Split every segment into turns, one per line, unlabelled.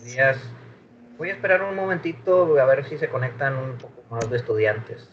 días. Voy a esperar un momentito a ver si se conectan un poco más de estudiantes.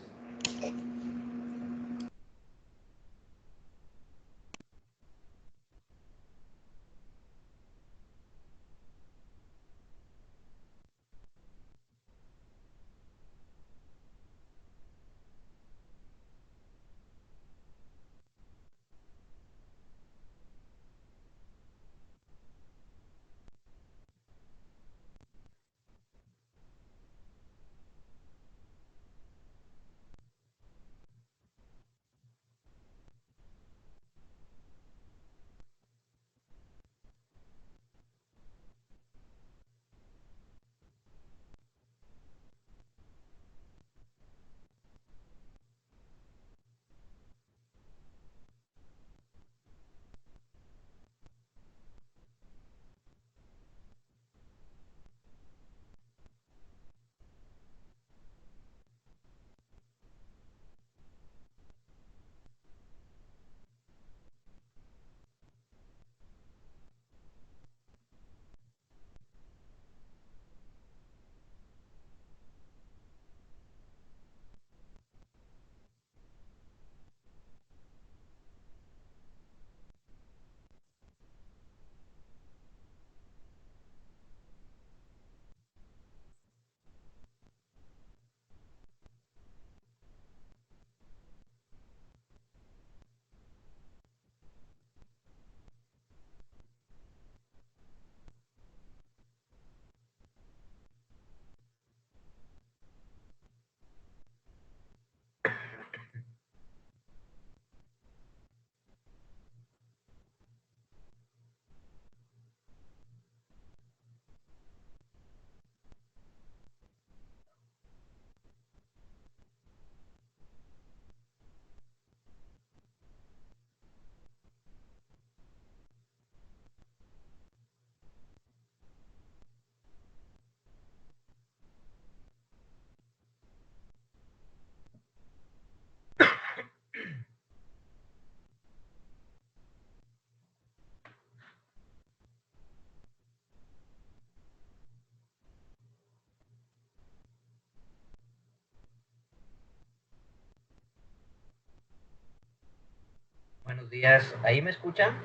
Buenos días, ¿ahí me escuchan?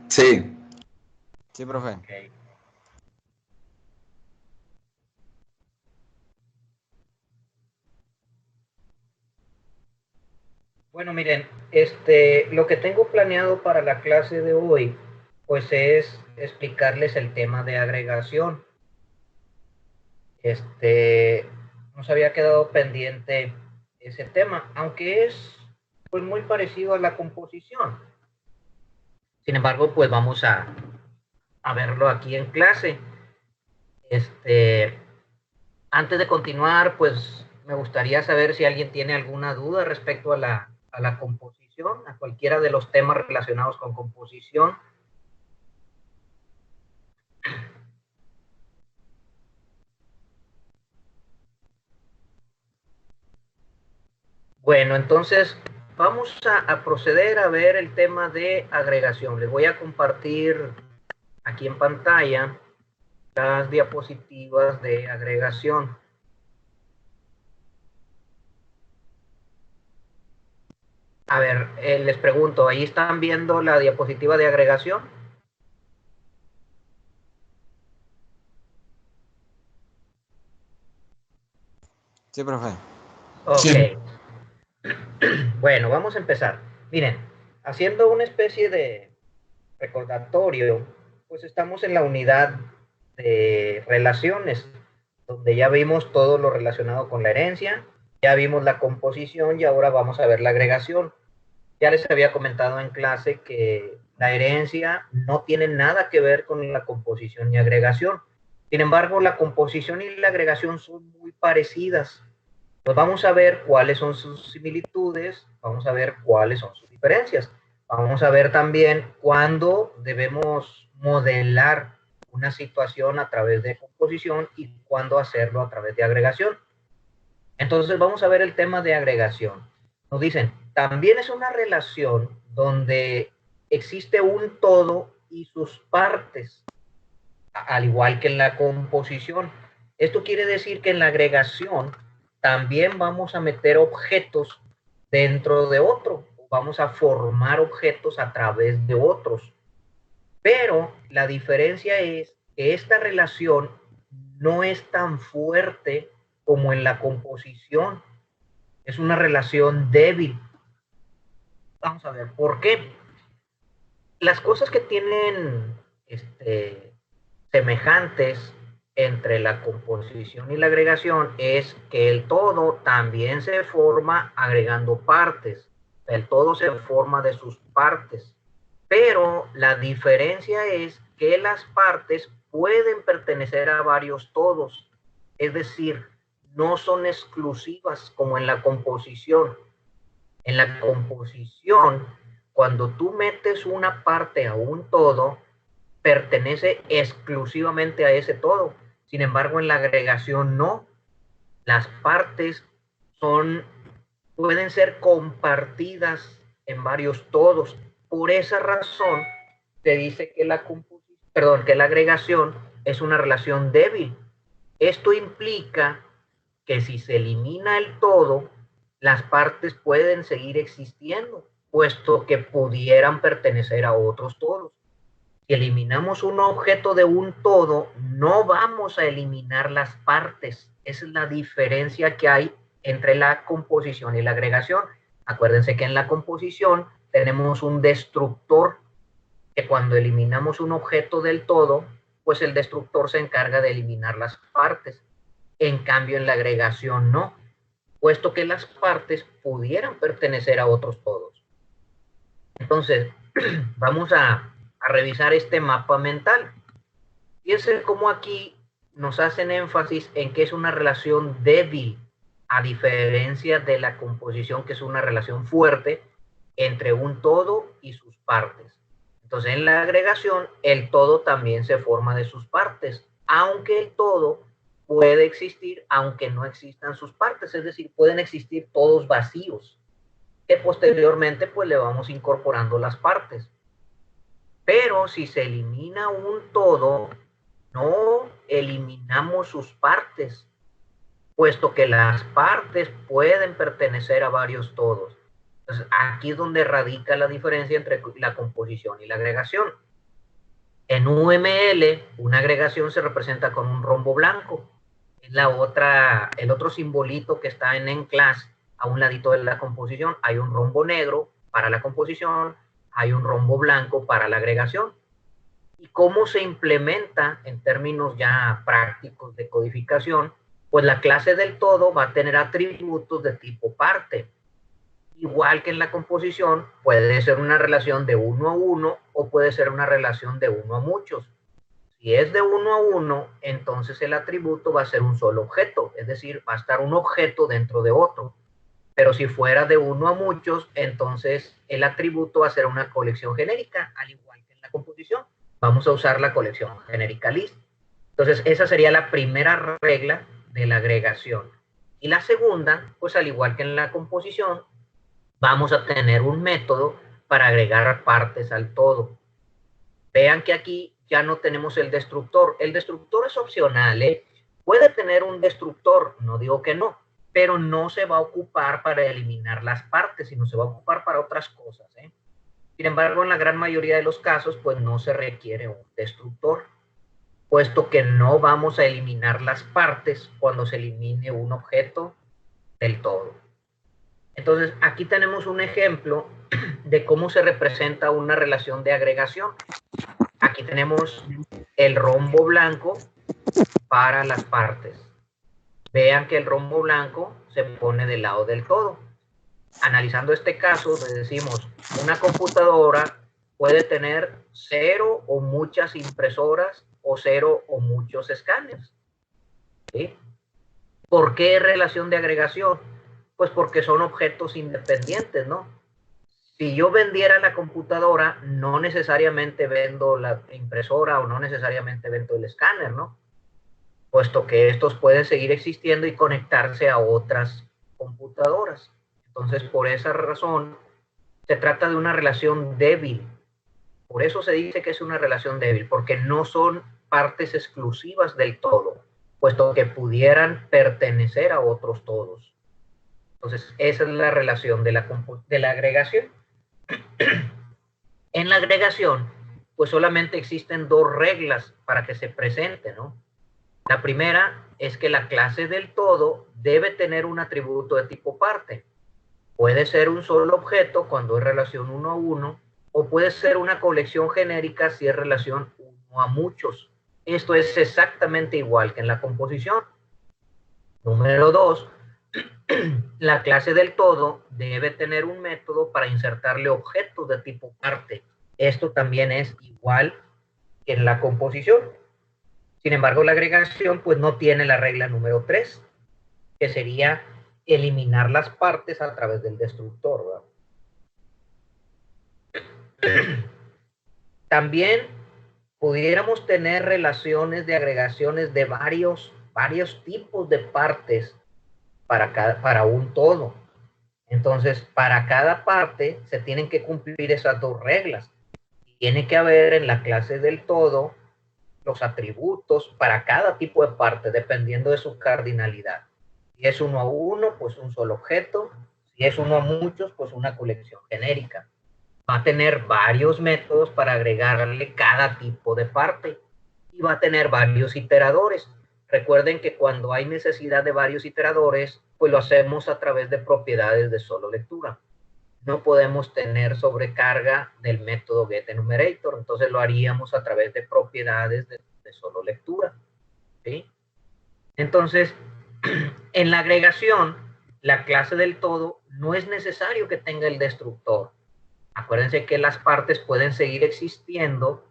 Sí,
Sí, profe.
Okay. Bueno, miren, lo que tengo planeado para la clase de hoy, pues es explicarles el tema de agregación. Nos había quedado pendiente ese tema, aunque es pues muy parecido a la composición. Sin embargo, pues vamos a verlo aquí en clase. Este, Antes de continuar, pues me gustaría saber si alguien tiene alguna duda respecto a la composición, a cualquiera de los temas relacionados con composición. Bueno, entonces vamos a proceder a ver el tema de agregación. Les voy a compartir aquí en pantalla las diapositivas de agregación. A ver, les pregunto, ¿ahí están viendo la diapositiva de agregación?
Sí, profe.
Ok.
sí.
Bueno, vamos a empezar. Miren, haciendo una especie de recordatorio, pues estamos en la unidad de relaciones, donde ya vimos todo lo relacionado con la herencia, ya vimos la composición y ahora vamos a ver la agregación. Ya les había comentado en clase que la herencia no tiene nada que ver con la composición y agregación. Sin embargo, la composición y la agregación son muy parecidas. Pues vamos a ver cuáles son sus similitudes, vamos a ver cuáles son sus diferencias. Vamos a ver también cuándo debemos modelar una situación a través de composición y cuándo hacerlo a través de agregación. Entonces vamos a ver el tema de agregación. Nos dicen, también es una relación donde existe un todo y sus partes, al igual que en la composición. Esto quiere decir que en la agregación también vamos a meter objetos dentro de otro, vamos a formar objetos a través de otros. Pero la diferencia es que esta relación no es tan fuerte como en la composición. Es una relación débil. Vamos a ver, ¿por qué? Las cosas que tienen semejantes entre la composición y la agregación es que el todo también se forma agregando partes. El todo se forma de sus partes. Pero la diferencia es que las partes pueden pertenecer a varios todos. Es decir, no son exclusivas como en la composición. En la composición, cuando tú metes una parte a un todo, pertenece exclusivamente a ese todo. Sin embargo, en la agregación no. Las partes pueden ser compartidas en varios todos. Por esa razón, se dice que que la agregación es una relación débil. Esto implica que si se elimina el todo, las partes pueden seguir existiendo, puesto que pudieran pertenecer a otros todos. Si eliminamos un objeto de un todo, no vamos a eliminar las partes. Esa es la diferencia que hay entre la composición y la agregación. Acuérdense que en la composición tenemos un destructor, que cuando eliminamos un objeto del todo, pues el destructor se encarga de eliminar las partes. En cambio, en la agregación no, puesto que las partes pudieran pertenecer a otros todos. Entonces, vamos a revisar este mapa mental. Fíjense cómo aquí nos hacen énfasis en que es una relación débil, a diferencia de la composición, que es una relación fuerte entre un todo y sus partes. Entonces, en la agregación, el todo también se forma de sus partes, aunque el todo puede existir, aunque no existan sus partes, es decir, pueden existir todos vacíos, que posteriormente pues le vamos incorporando las partes. Pero si se elimina un todo, no eliminamos sus partes, puesto que las partes pueden pertenecer a varios todos. Entonces, aquí es donde radica la diferencia entre la composición y la agregación. En UML, una agregación se representa con un rombo blanco. Es el otro simbolito que está en class, a un ladito de la composición, hay un rombo negro para la composición, hay un rombo blanco para la agregación. ¿Y cómo se implementa en términos ya prácticos de codificación? Pues la clase del todo va a tener atributos de tipo parte. Igual que en la composición, puede ser una relación de 1 a 1 o puede ser una relación de 1 a muchos. Si es de 1 a 1, entonces el atributo va a ser un solo objeto, es decir, va a estar un objeto dentro de otro. Pero si fuera de 1 a muchos, entonces el atributo va a ser una colección genérica, al igual que en la composición. Vamos a usar la colección genérica list. Entonces, esa sería la primera regla de la agregación. Y la segunda, pues al igual que en la composición, vamos a tener un método para agregar partes al todo. Vean que aquí ya no tenemos el destructor. El destructor es opcional, ¿eh? Puede tener un destructor, no digo que no, pero no se va a ocupar para eliminar las partes, sino se va a ocupar para otras cosas, ¿eh? Sin embargo, en la gran mayoría de los casos, pues no se requiere un destructor, puesto que no vamos a eliminar las partes cuando se elimine un objeto del todo. Entonces, aquí tenemos un ejemplo de cómo se representa una relación de agregación. Aquí tenemos el rombo blanco para las partes. Vean que el rombo blanco se pone del lado del todo. Analizando este caso, le decimos, una computadora puede tener 0 o muchas impresoras o 0 o muchos escáneres. ¿Sí? ¿Por qué relación de agregación? Pues porque son objetos independientes, ¿no? Si yo vendiera la computadora, no necesariamente vendo la impresora o no necesariamente vendo el escáner, ¿no? Puesto que estos pueden seguir existiendo y conectarse a otras computadoras. Entonces, por esa razón, se trata de una relación débil. Por eso se dice que es una relación débil, porque no son partes exclusivas del todo, puesto que pudieran pertenecer a otros todos. Entonces, esa es la relación de la agregación. En la agregación, pues solamente existen dos reglas para que se presente, ¿no? La primera es que la clase del todo debe tener un atributo de tipo parte. Puede ser un solo objeto cuando es relación uno a uno, o puede ser una colección genérica si es relación uno a muchos. Esto es exactamente igual que en la composición. Número 2, la clase del todo debe tener un método para insertarle objetos de tipo parte. Esto también es igual que en la composición. Sin embargo, la agregación pues no tiene la regla número 3, que sería eliminar las partes a través del destructor, ¿verdad? También pudiéramos tener relaciones de agregaciones de varios tipos de partes para un todo. Entonces, para cada parte se tienen que cumplir esas dos reglas. Tiene que haber en la clase del todo los atributos para cada tipo de parte, dependiendo de su cardinalidad. Si es uno a uno, pues un solo objeto. Si es uno a muchos, pues una colección genérica. Va a tener varios métodos para agregarle cada tipo de parte y va a tener varios iteradores. Recuerden que cuando hay necesidad de varios iteradores, pues lo hacemos a través de propiedades de solo lectura. No podemos tener sobrecarga del método getEnumerator, entonces lo haríamos a través de propiedades de solo lectura, ¿sí? Entonces, en la agregación, la clase del todo no es necesario que tenga el destructor. Acuérdense que las partes pueden seguir existiendo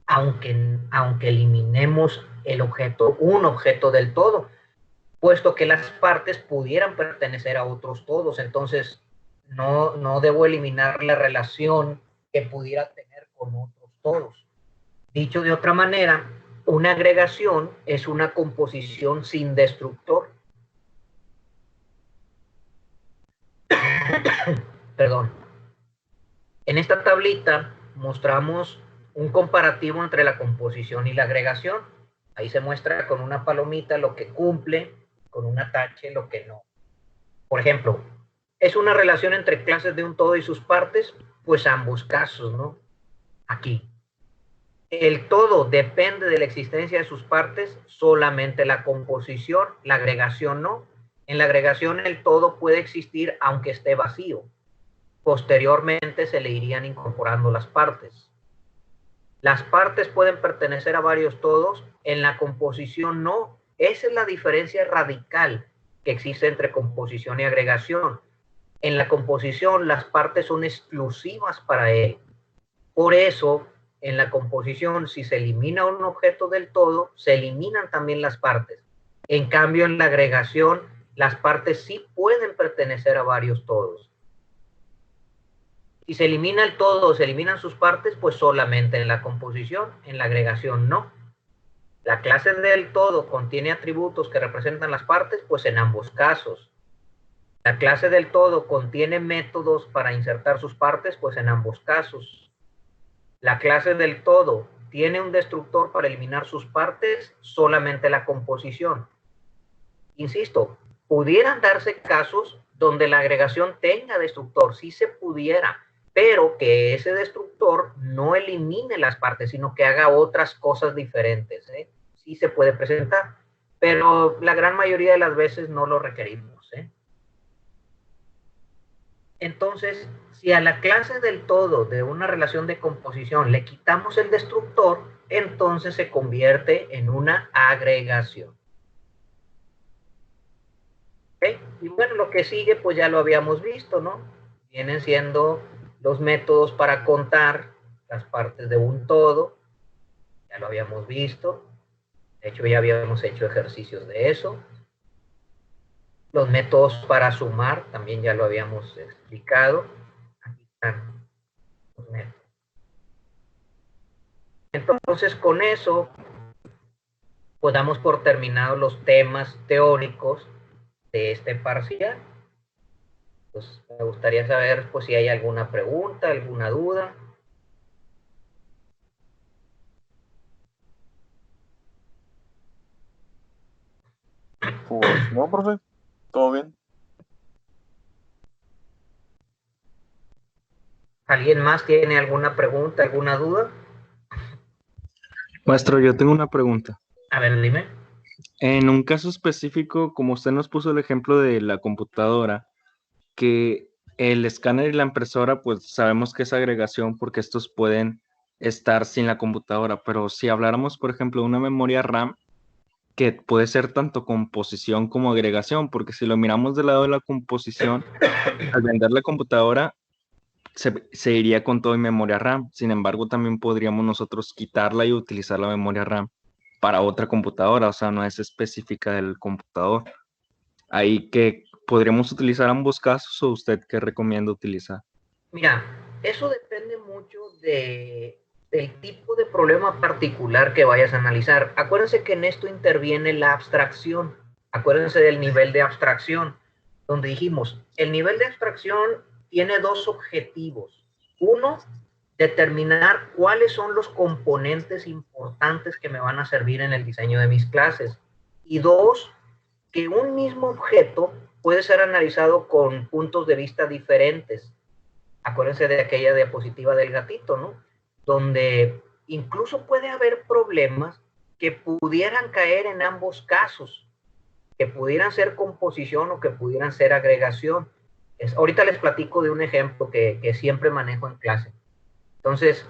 aunque eliminemos un objeto del todo, puesto que las partes pudieran pertenecer a otros todos. Entonces, no debo eliminar la relación que pudiera tener con otros todos. Dicho de otra manera, una agregación es una composición sin destructor. Perdón. En esta tablita mostramos un comparativo entre la composición y la agregación. Ahí se muestra con una palomita lo que cumple, con una tache lo que no. Por ejemplo, ¿es una relación entre clases de un todo y sus partes? Pues ambos casos, ¿no? Aquí. El todo depende de la existencia de sus partes, solamente la composición, la agregación no. En la agregación el todo puede existir aunque esté vacío. Posteriormente se le irían incorporando las partes. Las partes pueden pertenecer a varios todos, en la composición no. Esa es la diferencia radical que existe entre composición y agregación. En la composición las partes son exclusivas para él. Por eso, en la composición, si se elimina un objeto del todo, se eliminan también las partes. En cambio, en la agregación, las partes sí pueden pertenecer a varios todos. Si se elimina el todo, se eliminan sus partes, pues solamente en la composición, en la agregación no. La clase del todo contiene atributos que representan las partes, pues en ambos casos. La clase del todo contiene métodos para insertar sus partes, pues en ambos casos. La clase del todo tiene un destructor para eliminar sus partes, solamente la composición. Insisto, pudieran darse casos donde la agregación tenga destructor, sí se pudiera, pero que ese destructor no elimine las partes, sino que haga otras cosas diferentes, ¿eh? Sí se puede presentar, pero la gran mayoría de las veces no lo requerimos, ¿eh? Entonces, si a la clase del todo de una relación de composición le quitamos el destructor, entonces se convierte en una agregación. ¿Okay? Y bueno, lo que sigue, pues ya lo habíamos visto, ¿no? Vienen siendo los métodos para contar las partes de un todo. Ya lo habíamos visto. De hecho, ya habíamos hecho ejercicios de eso. Los métodos para sumar, también ya lo habíamos explicado. Aquí están los métodos. Entonces, con eso, pues damos por terminados los temas teóricos de este parcial. Pues me gustaría saber pues, si hay alguna pregunta, alguna duda.
Pues no, profe, todo bien.
¿Alguien más tiene alguna pregunta, alguna duda?
Maestro, yo tengo una pregunta.
A ver, dime.
En un caso específico, como usted nos puso el ejemplo de la computadora, que el escáner y la impresora, pues sabemos que es agregación porque estos pueden estar sin la computadora, pero si habláramos, por ejemplo, de una memoria RAM, que puede ser tanto composición como agregación, porque si lo miramos del lado de la composición, al vender la computadora, se iría con todo en memoria RAM. Sin embargo, también podríamos nosotros quitarla y utilizar la memoria RAM para otra computadora, o sea, no es específica del computador. Ahí que podríamos utilizar ambos casos, o usted qué recomienda utilizar.
Mira, eso depende mucho del tipo de problema particular que vayas a analizar. Acuérdense que en esto interviene la abstracción. Acuérdense del nivel de abstracción, donde dijimos, el nivel de abstracción tiene dos objetivos. Uno, determinar cuáles son los componentes importantes que me van a servir en el diseño de mis clases. Y dos, que un mismo objeto puede ser analizado con puntos de vista diferentes. Acuérdense de aquella diapositiva del gatito, ¿no? Donde incluso puede haber problemas que pudieran caer en ambos casos, que pudieran ser composición o que pudieran ser agregación. Ahorita les platico de un ejemplo que siempre manejo en clase. Entonces,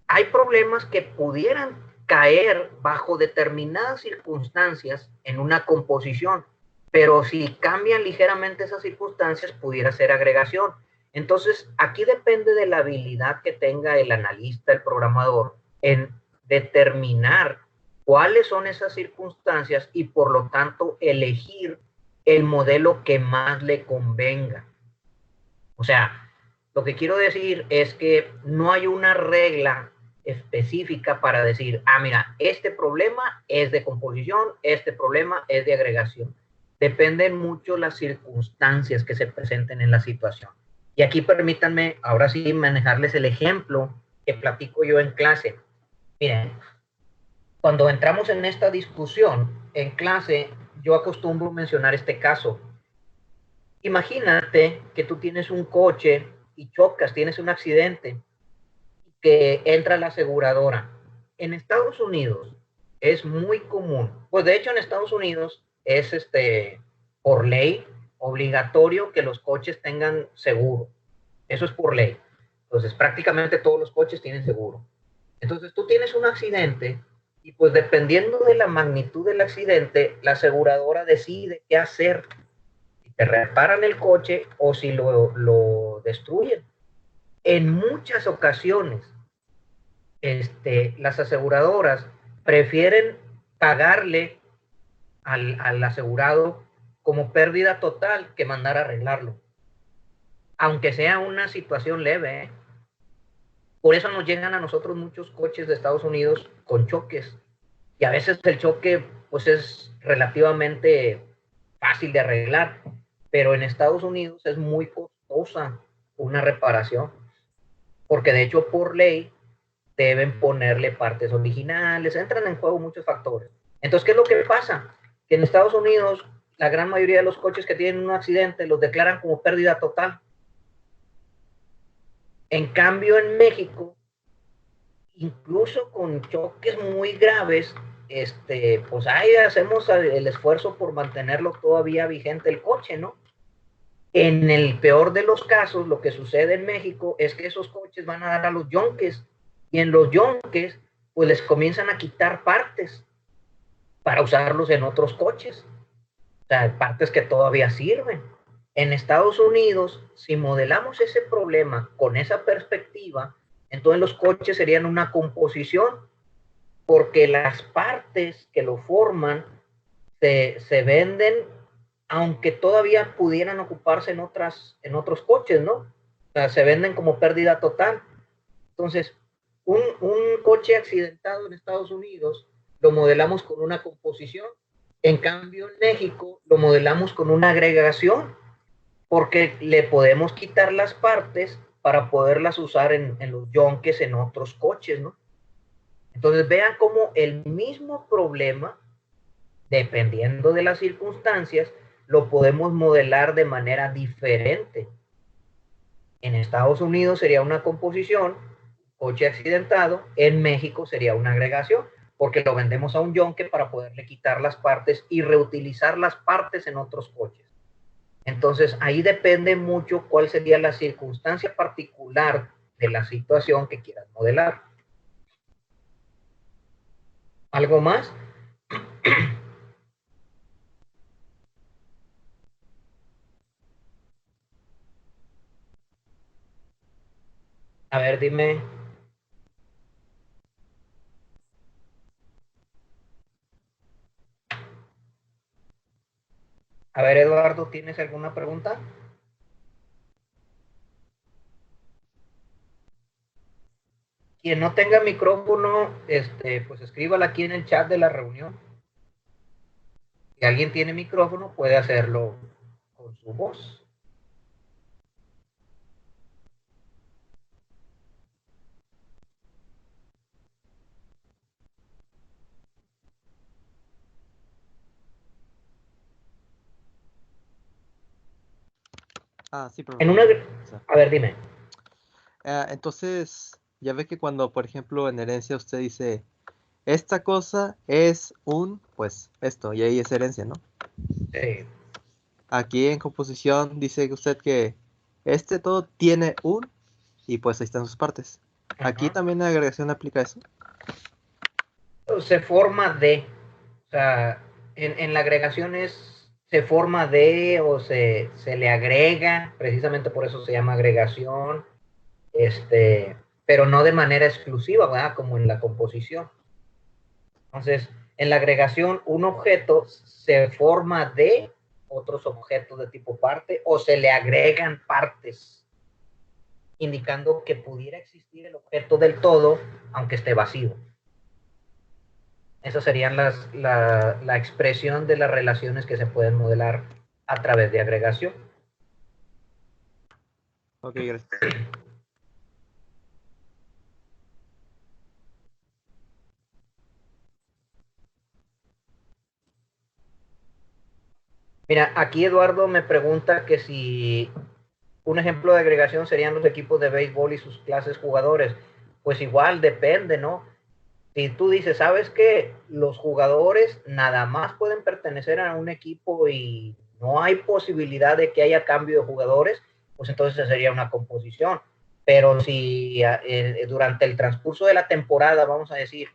hay problemas que pudieran caer bajo determinadas circunstancias en una composición, pero si cambian ligeramente esas circunstancias, pudiera ser agregación. Entonces, aquí depende de la habilidad que tenga el analista, el programador, en determinar cuáles son esas circunstancias y por lo tanto elegir el modelo que más le convenga. O sea, lo que quiero decir es que no hay una regla específica para decir, mira, este problema es de composición, este problema es de agregación. Dependen mucho las circunstancias que se presenten en la situación. Y aquí permítanme, ahora sí, manejarles el ejemplo que platico yo en clase. Miren, cuando entramos en esta discusión en clase, yo acostumbro mencionar este caso. Imagínate que tú tienes un coche y chocas, tienes un accidente, que entra la aseguradora. En Estados Unidos es muy común, pues de hecho en Estados Unidos es por ley obligatorio que los coches tengan seguro. Eso es por ley. Entonces prácticamente todos los coches tienen seguro. Entonces tú tienes un accidente y pues dependiendo de la magnitud del accidente, la aseguradora decide qué hacer. Si te reparan el coche o si lo destruyen. En muchas ocasiones, las aseguradoras prefieren pagarle al asegurado como pérdida total que mandar a arreglarlo, aunque sea una situación leve, ¿eh? Por eso nos llegan a nosotros muchos coches de Estados Unidos con choques, y a veces el choque pues es relativamente fácil de arreglar, pero en Estados Unidos es muy costosa una reparación, porque de hecho por ley deben ponerle partes originales, entran en juego muchos factores. Entonces, ¿qué es lo que pasa? Que en Estados Unidos la gran mayoría de los coches que tienen un accidente los declaran como pérdida total. En cambio, en México, incluso con choques muy graves, pues ahí hacemos el esfuerzo por mantenerlo todavía vigente el coche, ¿no? En el peor de los casos, lo que sucede en México es que esos coches van a dar a los yonques, y en los yonques, pues les comienzan a quitar partes para usarlos en otros coches. O sea, partes que todavía sirven. En Estados Unidos, si modelamos ese problema con esa perspectiva, entonces los coches serían una composición, porque las partes que lo forman se venden, aunque todavía pudieran ocuparse en otros coches, ¿no? O sea, se venden como pérdida total. Entonces, un coche accidentado en Estados Unidos lo modelamos con una composición. En cambio, en México lo modelamos con una agregación, porque le podemos quitar las partes para poderlas usar en los yonques en otros coches, ¿no? Entonces, vean cómo el mismo problema dependiendo de las circunstancias, lo podemos modelar de manera diferente. En Estados Unidos sería una composición, coche accidentado. En México sería una agregación, porque lo vendemos a un yonque para poderle quitar las partes y reutilizar las partes en otros coches. Entonces, ahí depende mucho cuál sería la circunstancia particular de la situación que quieras modelar. ¿Algo más? A ver, dime. A ver, Eduardo, ¿tienes alguna pregunta? Quien no tenga micrófono, pues escríbala aquí en el chat de la reunión. Si alguien tiene micrófono, puede hacerlo con su voz.
Sí, profe.
En una...
O sea,
A ver, dime.
entonces, ya ve que cuando, por ejemplo, en herencia usted dice, esta cosa es pues, esto, y ahí es herencia, ¿no?
Sí.
Aquí en composición dice usted que todo tiene y pues ahí están sus partes. Aquí
Ajá.
también la agregación aplica eso.
Se forma de, o sea, en la agregación se forma de o se le agrega, precisamente por eso se llama agregación, pero no de manera exclusiva, ¿verdad? Como en la composición. Entonces, en la agregación, un objeto se forma de otros objetos de tipo parte o se le agregan partes, indicando que pudiera existir el objeto del todo, aunque esté vacío. Esas serían la expresión de las relaciones que se pueden modelar a través de agregación.
Ok, gracias.
Mira, aquí Eduardo me pregunta que si un ejemplo de agregación serían los equipos de béisbol y sus clases jugadores. Pues igual depende, ¿no? Si tú dices, ¿sabes qué? Los jugadores nada más pueden pertenecer a un equipo y no hay posibilidad de que haya cambio de jugadores, pues entonces sería una composición. Pero si durante el transcurso de la temporada, vamos a decir,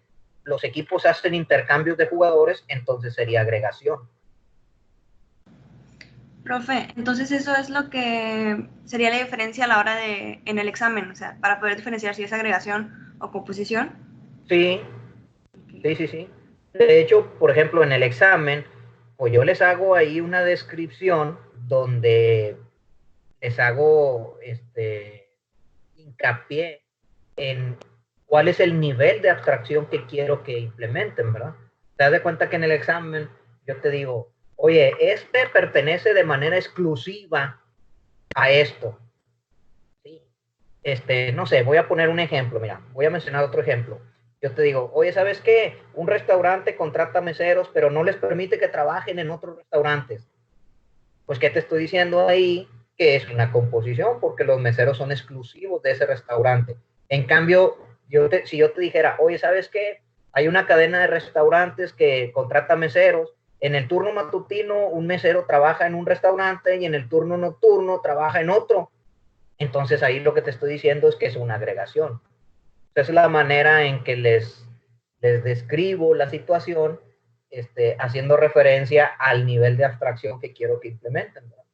los equipos hacen intercambios de jugadores, entonces sería agregación.
Profe, entonces eso es lo que sería la diferencia a la hora en el examen, o sea, para poder diferenciar si es agregación o composición.
Sí, sí. De hecho, por ejemplo, en el examen, pues yo les hago ahí una descripción donde les hago hincapié en cuál es el nivel de abstracción que quiero que implementen, ¿verdad? Te das de cuenta que en el examen yo te digo, oye, pertenece de manera exclusiva a esto. ¿Sí? No sé, voy a poner un ejemplo, mira, voy a mencionar otro ejemplo. Yo te digo, oye, ¿sabes qué? Un restaurante contrata meseros, pero no les permite que trabajen en otros restaurantes. Pues, ¿qué te estoy diciendo ahí? Que es una composición, porque los meseros son exclusivos de ese restaurante. En cambio, si yo te dijera, oye, ¿sabes qué? Hay una cadena de restaurantes que contrata meseros. En el turno matutino, un mesero trabaja en un restaurante y en el turno nocturno trabaja en otro. Entonces, ahí lo que te estoy diciendo es que es una agregación. Esa es la manera en que les describo la situación, haciendo referencia al nivel de abstracción que quiero que implementen, ¿verdad?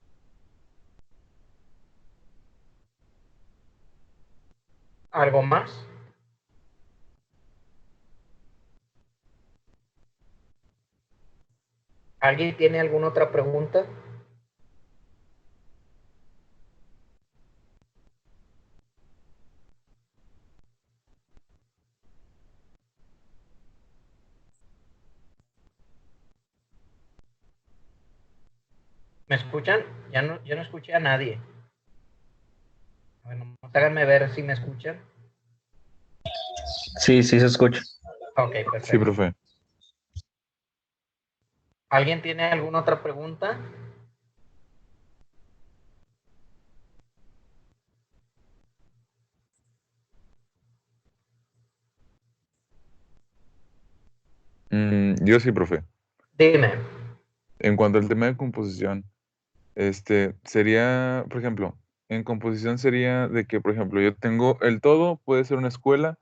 ¿Algo más? ¿Alguien tiene alguna otra pregunta? ¿Me escuchan? Ya no escuché a nadie. Bueno, háganme ver si me escuchan.
Sí, sí se escucha.
Ok,
Sí,
perfecto.
profe.
¿Alguien tiene alguna otra pregunta?
Yo sí, profe.
Dime.
En cuanto al tema de composición, sería, por ejemplo, en composición sería de que, por ejemplo, yo tengo el todo, puede ser una escuela,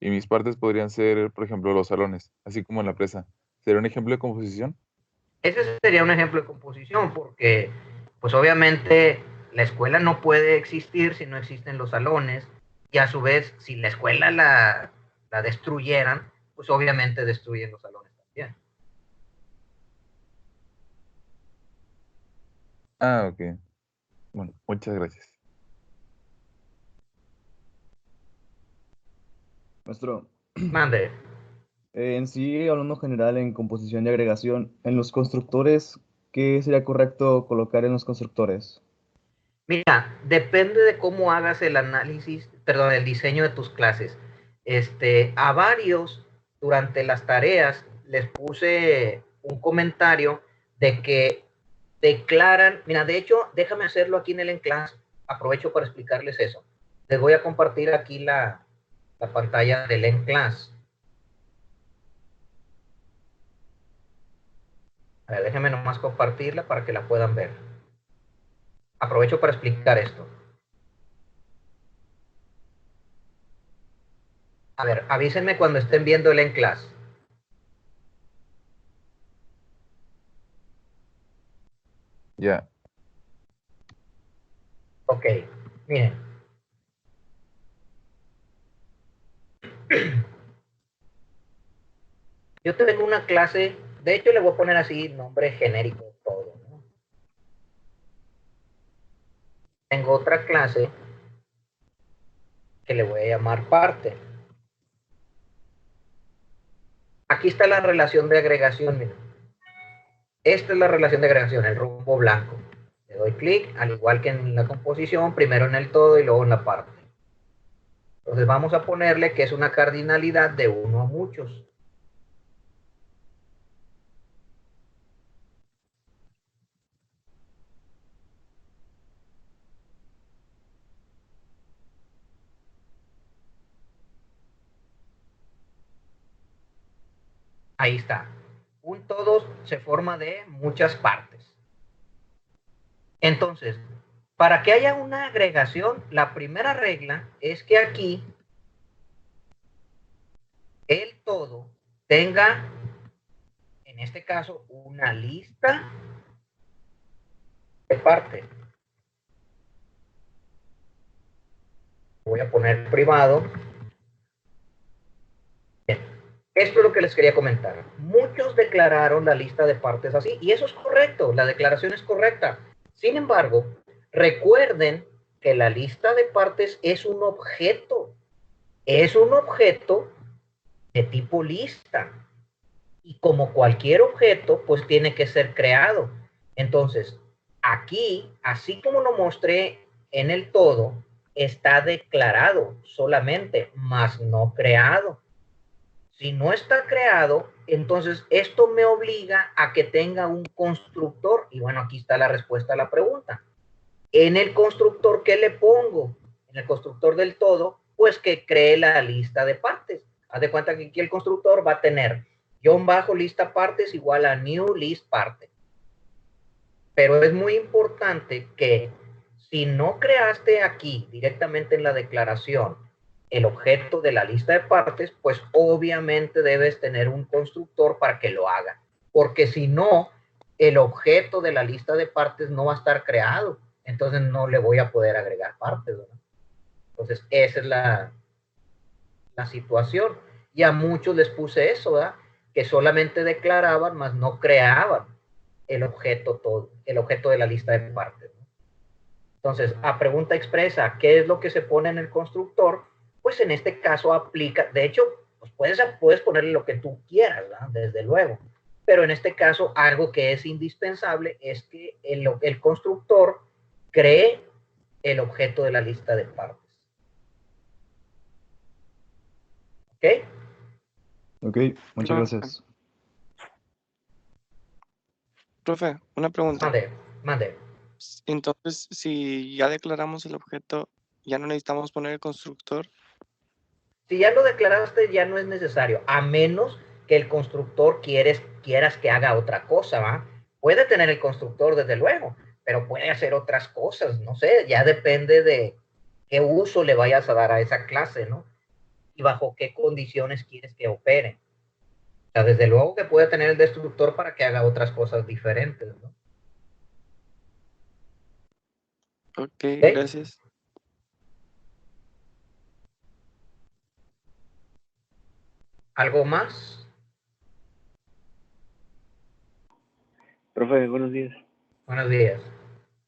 y mis partes podrían ser, por ejemplo, los salones, así como en la presa. ¿Sería un ejemplo de composición?
Ese sería un ejemplo de composición, porque pues obviamente la escuela no puede existir si no existen los salones, y a su vez, si la escuela la destruyeran, pues obviamente destruyen los salones también.
Ah, ok. Bueno, muchas gracias.
Maestro,
Mande.
en sí, hablando general en composición y agregación, en los constructores, ¿qué sería correcto colocar en los constructores?
Mira, depende de cómo hagas el análisis, perdón, el diseño de tus clases. A varios, durante las tareas, les puse un comentario de que declaran, mira, de hecho, déjame hacerlo aquí en el Enclass, aprovecho para explicarles eso. Les voy a compartir aquí la pantalla del Enclass. A ver, déjenme nomás compartirla para que la puedan ver. Aprovecho para explicar esto. A ver, avísenme cuando estén viendo el Enclass.
Ya.
Ok, miren. Yo tengo una clase, de hecho le voy a poner así nombre genérico todo, ¿no? Tengo otra clase que le voy a llamar parte. Aquí está la relación de agregación, miren. Esta es la relación de agregación, el rombo blanco. Le doy clic, al igual que en la composición, primero en el todo y luego en la parte. Entonces vamos a ponerle que es una cardinalidad de 1 a muchos. Ahí está. Un todo se forma de muchas partes. Entonces, para que haya una agregación, la primera regla es que aquí el todo tenga, en este caso, una lista de partes. Voy a poner privado. Bien. Esto es lo que les quería comentar. Muchos declararon la lista de partes así, y eso es correcto, la declaración es correcta. Sin embargo, recuerden que la lista de partes es un objeto de tipo lista. Y como cualquier objeto, pues tiene que ser creado. Entonces, aquí, así como lo mostré en el todo, está declarado solamente, mas no creado. Si no está creado, entonces esto me obliga a que tenga un constructor. Y bueno, aquí está la respuesta a la pregunta. En el constructor, ¿qué le pongo? En el constructor del todo, pues que cree la lista de partes. Haz de cuenta que aquí el constructor va a tener guión bajo lista partes igual a new list parte. Pero es muy importante que si no creaste aquí directamente en la declaración el objeto de la lista de partes, pues obviamente debes tener un constructor para que lo haga. Porque si no, el objeto de la lista de partes no va a estar creado. Entonces no le voy a poder agregar partes, ¿verdad? Entonces esa es la situación. Y a muchos les puse eso, ¿verdad? Que solamente declaraban, mas no creaban el objeto todo, el objeto de la lista de partes, ¿no? Entonces, a pregunta expresa, ¿qué es lo que se pone en el constructor? Pues en este caso aplica, de hecho, pues puedes ponerle lo que tú quieras, ¿verdad? Desde luego. Pero en este caso, algo que es indispensable es que el constructor cree el objeto de la lista de partes. ¿Ok?
Ok, muchas gracias.
Profe, una pregunta.
Mande.
Entonces, si ya declaramos el objeto, ¿ya no necesitamos poner el constructor?
Si ya lo declaraste, ya no es necesario, a menos que el constructor quieras que haga otra cosa, ¿va? Puede tener el constructor, desde luego, pero puede hacer otras cosas, no sé, ya depende de qué uso le vayas a dar a esa clase, ¿no? Y bajo qué condiciones quieres que opere. O sea, desde luego que puede tener el destructor para que haga otras cosas diferentes, ¿no?
Ok,
¿Ok?
gracias.
¿Algo más?
Profe, buenos días.
Buenos días.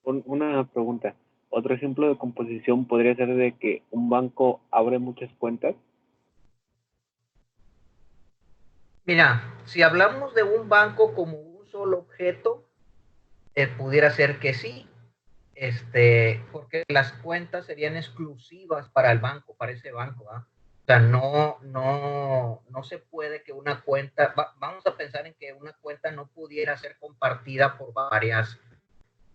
Una pregunta. Otro ejemplo de composición podría ser de que un banco abre muchas cuentas.
Mira, si hablamos de un banco como un solo objeto, pudiera ser que sí, porque las cuentas serían exclusivas para el banco, para ese banco, ¿ah? O sea, no se puede que una cuenta, vamos a pensar en que una cuenta no pudiera ser compartida por varias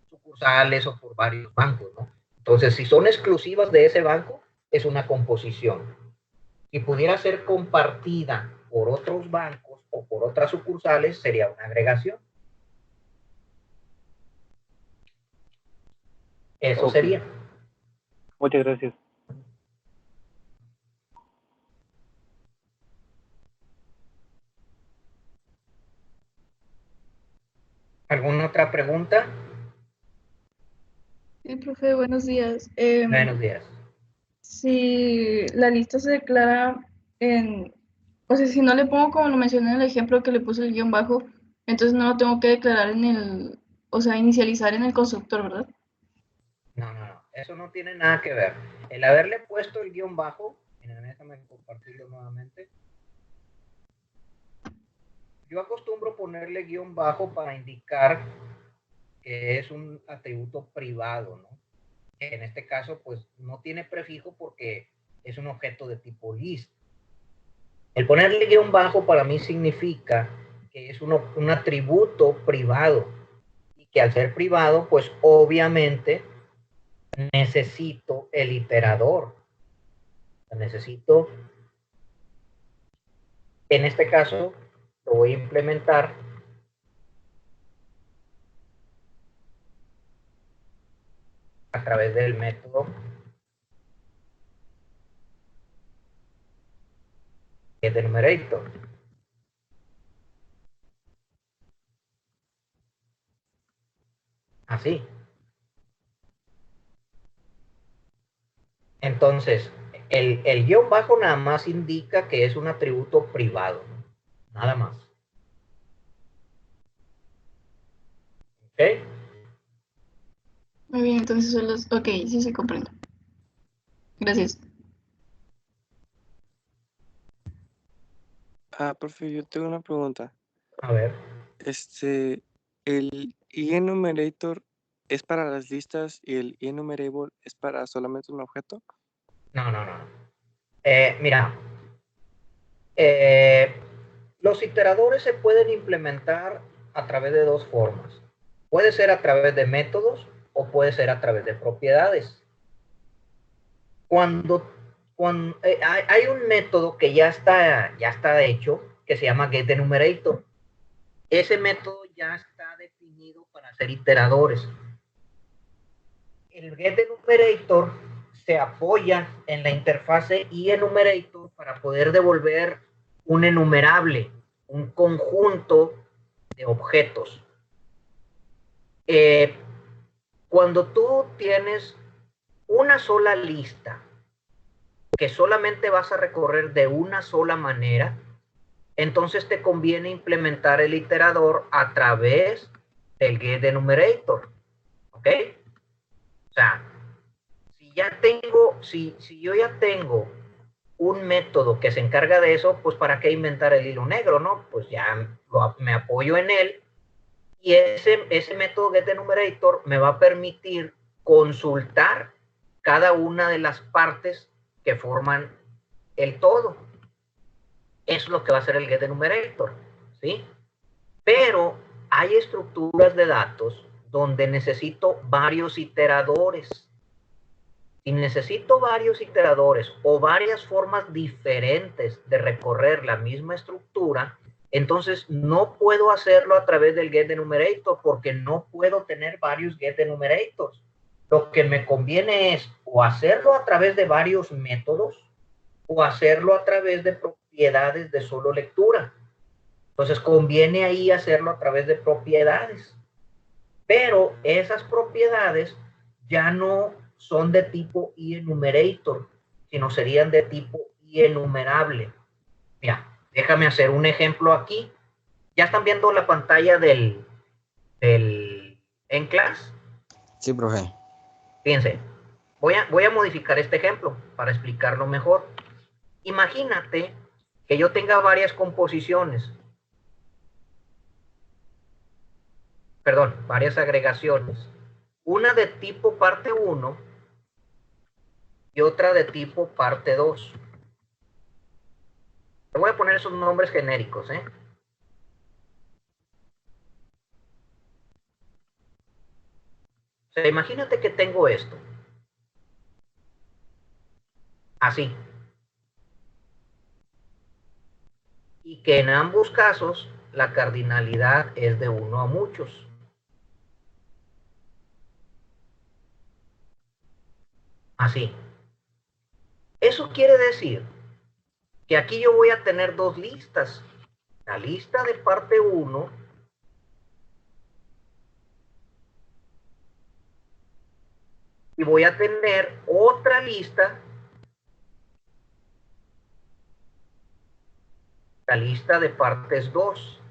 sucursales o por varios bancos, ¿no? Entonces, si son exclusivas de ese banco, es una composición. Si pudiera ser compartida por otros bancos o por otras sucursales, sería una agregación. Eso
Ok.
sería.
Muchas gracias.
¿Alguna otra pregunta?
Sí, profe, buenos días.
Buenos días.
Si la lista se declara o sea, si no le pongo como lo mencioné en el ejemplo que le puse el guión bajo, entonces no lo tengo que declarar o sea, inicializar en el constructor, ¿verdad?
No. Eso no tiene nada que ver. El haberle puesto el guión bajo, miren, déjame compartirlo nuevamente. Yo acostumbro ponerle guión bajo para indicar que es un atributo privado, ¿no? En este caso, pues no tiene prefijo porque es un objeto de tipo list. El ponerle guión bajo para mí significa que es un atributo privado y que al ser privado, pues obviamente necesito el iterador. Necesito, en este caso, lo voy a implementar a través del método getEnumerator. Así. Entonces, el guión bajo nada más indica que es un atributo privado. Nada más. ¿Ok?
Muy bien, entonces solo ok, sí se comprende. Gracias.
Profe, yo tengo una pregunta.
A ver.
¿El enumerator es para las listas y el enumerable es para solamente un objeto?
No. Mira, los iteradores se pueden implementar a través de dos formas. Puede ser a través de métodos o puede ser a través de propiedades. Cuando hay un método que ya está hecho, que se llama getEnumerator. Ese método ya está definido para hacer iteradores. El getEnumerator se apoya en la interfase enumerator para poder devolver un enumerable, un conjunto de objetos. Cuando tú tienes una sola lista que solamente vas a recorrer de una sola manera, entonces te conviene implementar el iterador a través del getEnumerator. ¿Ok? O sea, si yo ya tengo un método que se encarga de eso, pues ¿para qué inventar el hilo negro, no? Pues ya me apoyo en él y ese método getEnumerator me va a permitir consultar cada una de las partes que forman el todo. Eso es lo que va a hacer el getEnumerator, ¿sí? Pero hay estructuras de datos donde necesito varios iteradores. Si necesito varios iteradores o varias formas diferentes de recorrer la misma estructura, entonces no puedo hacerlo a través del getEnumerator porque no puedo tener varios getEnumerators. Lo que me conviene es o hacerlo a través de varios métodos o hacerlo a través de propiedades de solo lectura. Entonces conviene ahí hacerlo a través de propiedades. Pero esas propiedades ya no son de tipo enumerator, sino serían de tipo enumerable. Mira, déjame hacer un ejemplo aquí. ¿Ya están viendo la pantalla del EnClass?
Sí, profe.
Fíjense, voy a modificar este ejemplo para explicarlo mejor. Imagínate que yo tenga varias composiciones. Perdón, varias agregaciones. Una de tipo parte 1 y otra de tipo parte 2. Le voy a poner esos nombres genéricos, ¿eh? O sea, imagínate que tengo esto. Así. Y que en ambos casos la cardinalidad es de 1 a muchos. Así. Eso quiere decir que aquí yo voy a tener dos listas. La lista de parte 1 y voy a tener otra lista, la lista de partes 2.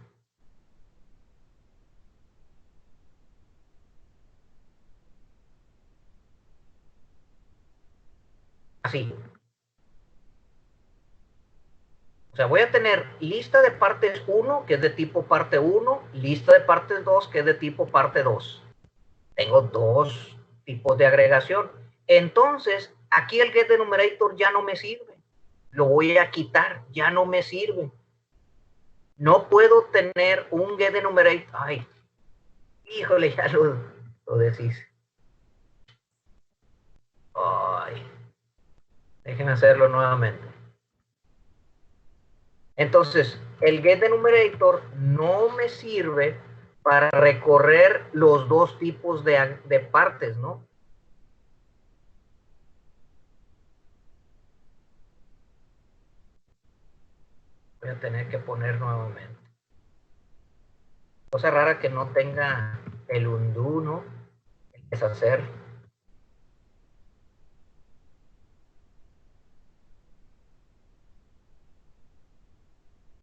Así. O sea, voy a tener lista de partes 1, que es de tipo parte 1, lista de partes 2, que es de tipo parte 2. Tengo dos tipos de agregación. Entonces, aquí el getEnumerator ya no me sirve. Lo voy a quitar, ya no me sirve. No puedo tener un getEnumerator. Ay, híjole, ya lo decís. Ay, déjenme hacerlo nuevamente. Entonces, el getEnumerator no me sirve para recorrer los dos tipos de partes, ¿no? Voy a tener que poner nuevamente. Cosa rara que no tenga el undo, ¿no? El deshacer.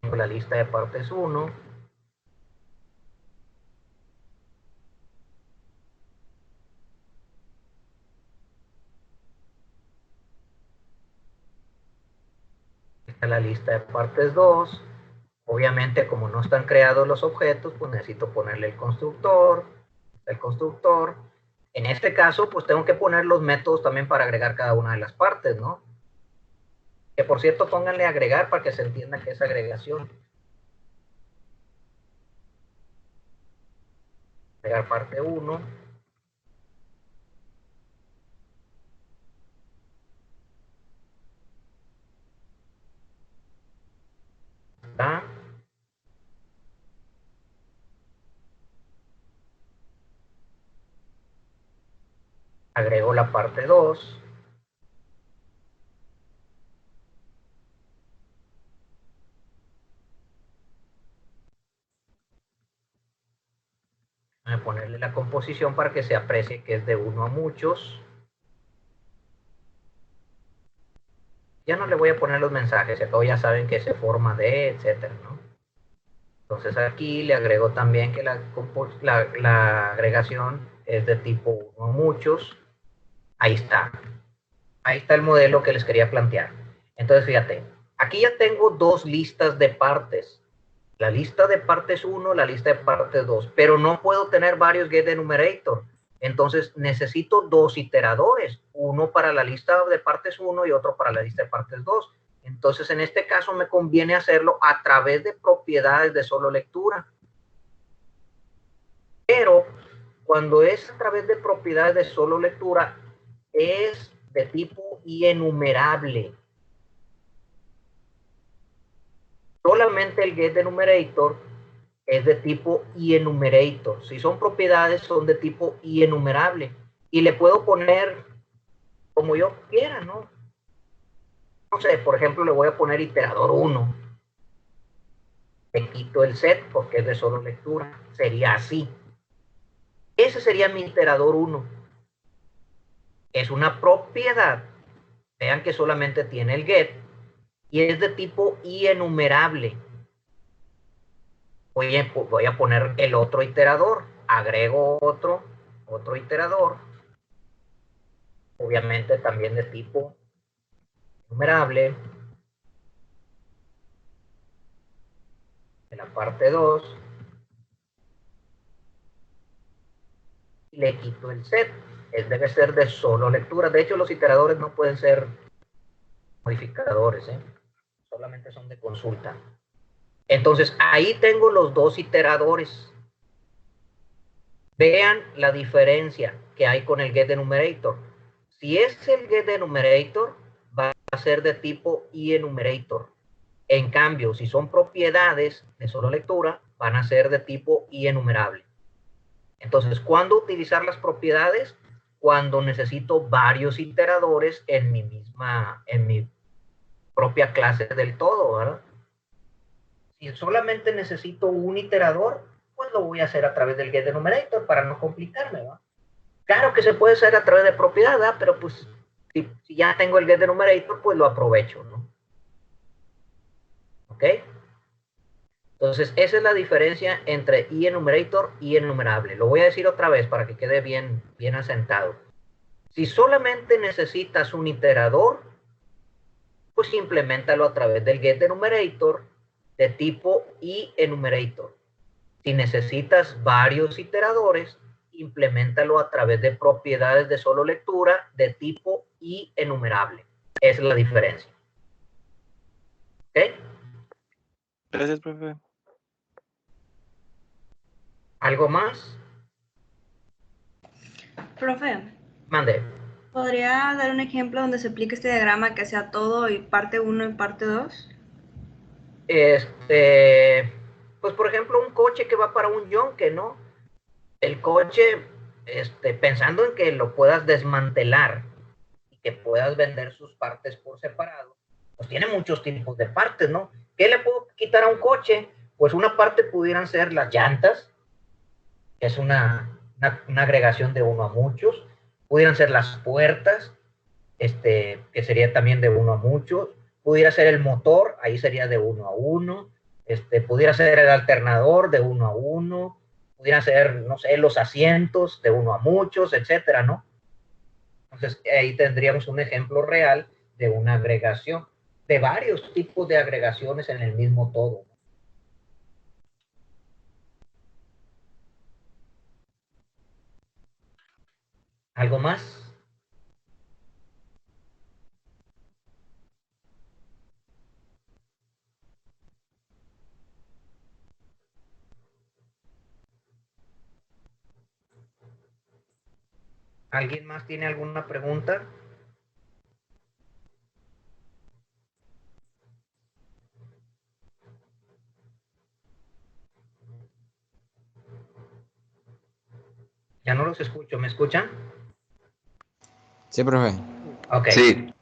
Tengo la lista de partes 1. Esta es la lista de partes 2. Obviamente, como no están creados los objetos, pues necesito ponerle el constructor. En este caso, pues tengo que poner los métodos también para agregar cada una de las partes, ¿no? Que por cierto, pónganle agregar para que se entienda que es agregación. Agregar parte 1. ¿Está? Agrego la parte 2. Voy a ponerle la composición para que se aprecie que es de 1 a muchos. Ya no le voy a poner los mensajes, acá ya saben que se forma de, etcétera, ¿no? Entonces aquí le agrego también que la agregación es de tipo 1 a muchos. Ahí está. Ahí está el modelo que les quería plantear. Entonces, fíjate, aquí ya tengo dos listas de partes. La lista de partes 1, la lista de partes 2, pero no puedo tener varios getEnumerator. Entonces, necesito dos iteradores, uno para la lista de partes 1 y otro para la lista de partes 2. Entonces, en este caso me conviene hacerlo a través de propiedades de solo lectura. pero cuando es a través de propiedades de solo lectura, es de tipo enumerable. Solamente el getEnumerator es de tipo enumerator. Si son propiedades, son de tipo enumerable. Y le puedo poner como yo quiera, ¿no? No sé, por ejemplo, le voy a poner iterador 1. Le quito el set porque es de solo lectura. Sería así. Ese sería mi iterador 1. Es una propiedad. Vean que solamente tiene el get. Y es de tipo enumerable. Voy a poner el otro iterador. Agrego otro iterador. Obviamente también de tipo enumerable. De la parte 2. Y le quito el set. Debe ser de solo lectura. De hecho, los iteradores no pueden ser modificadores, ¿eh? Solamente son de consulta. Entonces, ahí tengo los dos iteradores. Vean la diferencia que hay con el getEnumerator. Si es el getEnumerator, va a ser de tipo enumerator. En cambio, si son propiedades de solo lectura, van a ser de tipo enumerable. Entonces, ¿cuándo utilizar las propiedades? Cuando necesito varios iteradores en mi propia clase del todo, ¿verdad? Si solamente necesito un iterador, pues lo voy a hacer a través del getEnumerator para no complicarme, ¿verdad? Claro que se puede hacer a través de propiedad, ¿verdad? Pero pues si ya tengo el getEnumerator, pues lo aprovecho, ¿no? ¿Ok? Entonces, esa es la diferencia entre enumerator y enumerable. Lo voy a decir otra vez para que quede bien asentado. Si solamente necesitas un iterador, pues implementalo a través del getEnumerator de tipo enumerator. Si necesitas varios iteradores, implementalo a través de propiedades de solo lectura de tipo enumerable. Esa es la diferencia. ¿Ok?
Gracias, profe.
¿Algo más?
Profe,
Mande.
¿podría dar un ejemplo donde se aplique este diagrama que sea todo y parte 1 y parte 2?
Pues por ejemplo, un coche que va para un yonque, ¿no? El coche, pensando en que lo puedas desmantelar y que puedas vender sus partes por separado, pues tiene muchos tipos de partes, ¿no? ¿Qué le puedo quitar a un coche? Pues una parte pudieran ser las llantas, que es una agregación de uno a muchos. Pudieran ser las puertas, que sería también de uno a muchos. Pudiera ser el motor, ahí sería de uno a uno. Pudiera ser el alternador de uno a uno. Pudiera ser, no sé, los asientos de uno a muchos, etcétera, ¿no? Entonces, ahí tendríamos un ejemplo real de una agregación, de varios tipos de agregaciones en el mismo todo. ¿Algo más? ¿Alguien más tiene alguna pregunta? Ya no los escucho, ¿me escuchan?
Sí, profe.
Ok.
Sí.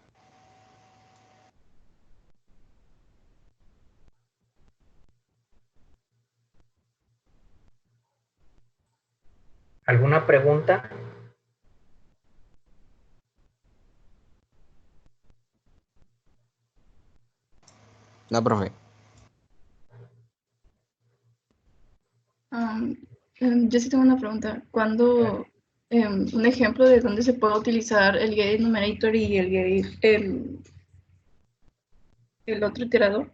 ¿Alguna pregunta?
No, profe.
Yo sí tengo una pregunta. ¿Cuándo, un ejemplo de dónde se puede utilizar el getEnumerator y el otro iterador?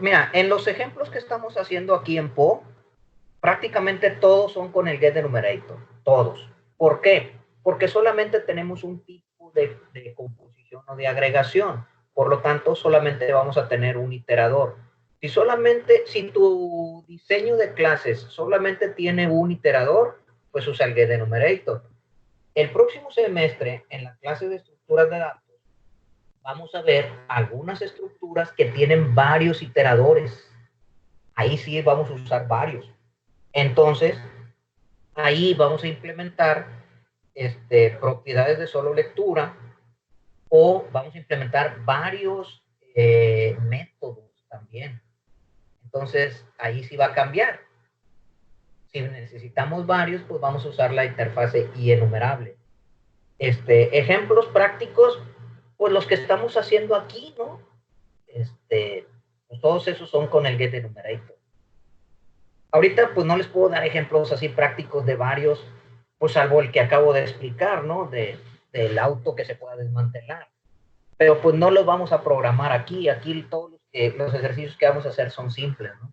Mira, en los ejemplos que estamos haciendo aquí en Po, prácticamente todos son con el getEnumerator, todos. ¿Por qué? Porque solamente tenemos un tipo de composición o de agregación. Por lo tanto, solamente vamos a tener un iterador. Si tu diseño de clases solamente tiene un iterador, pues usa el getEnumerator. El próximo semestre, en la clase de estructuras de datos, vamos a ver algunas estructuras que tienen varios iteradores. Ahí sí vamos a usar varios. Entonces, ahí vamos a implementar propiedades de solo lectura, o vamos a implementar varios métodos también. Entonces, ahí sí va a cambiar. Si necesitamos varios, pues vamos a usar la interfase IEnumerable. Ejemplos prácticos, pues los que estamos haciendo aquí, ¿no? Pues todos esos son con el getEnumerator. Ahorita, pues no les puedo dar ejemplos así prácticos de varios, pues salvo el que acabo de explicar, ¿no? Del auto que se pueda desmantelar. Pero pues no los vamos a programar aquí. Aquí todos los ejercicios que vamos a hacer son simples, ¿no?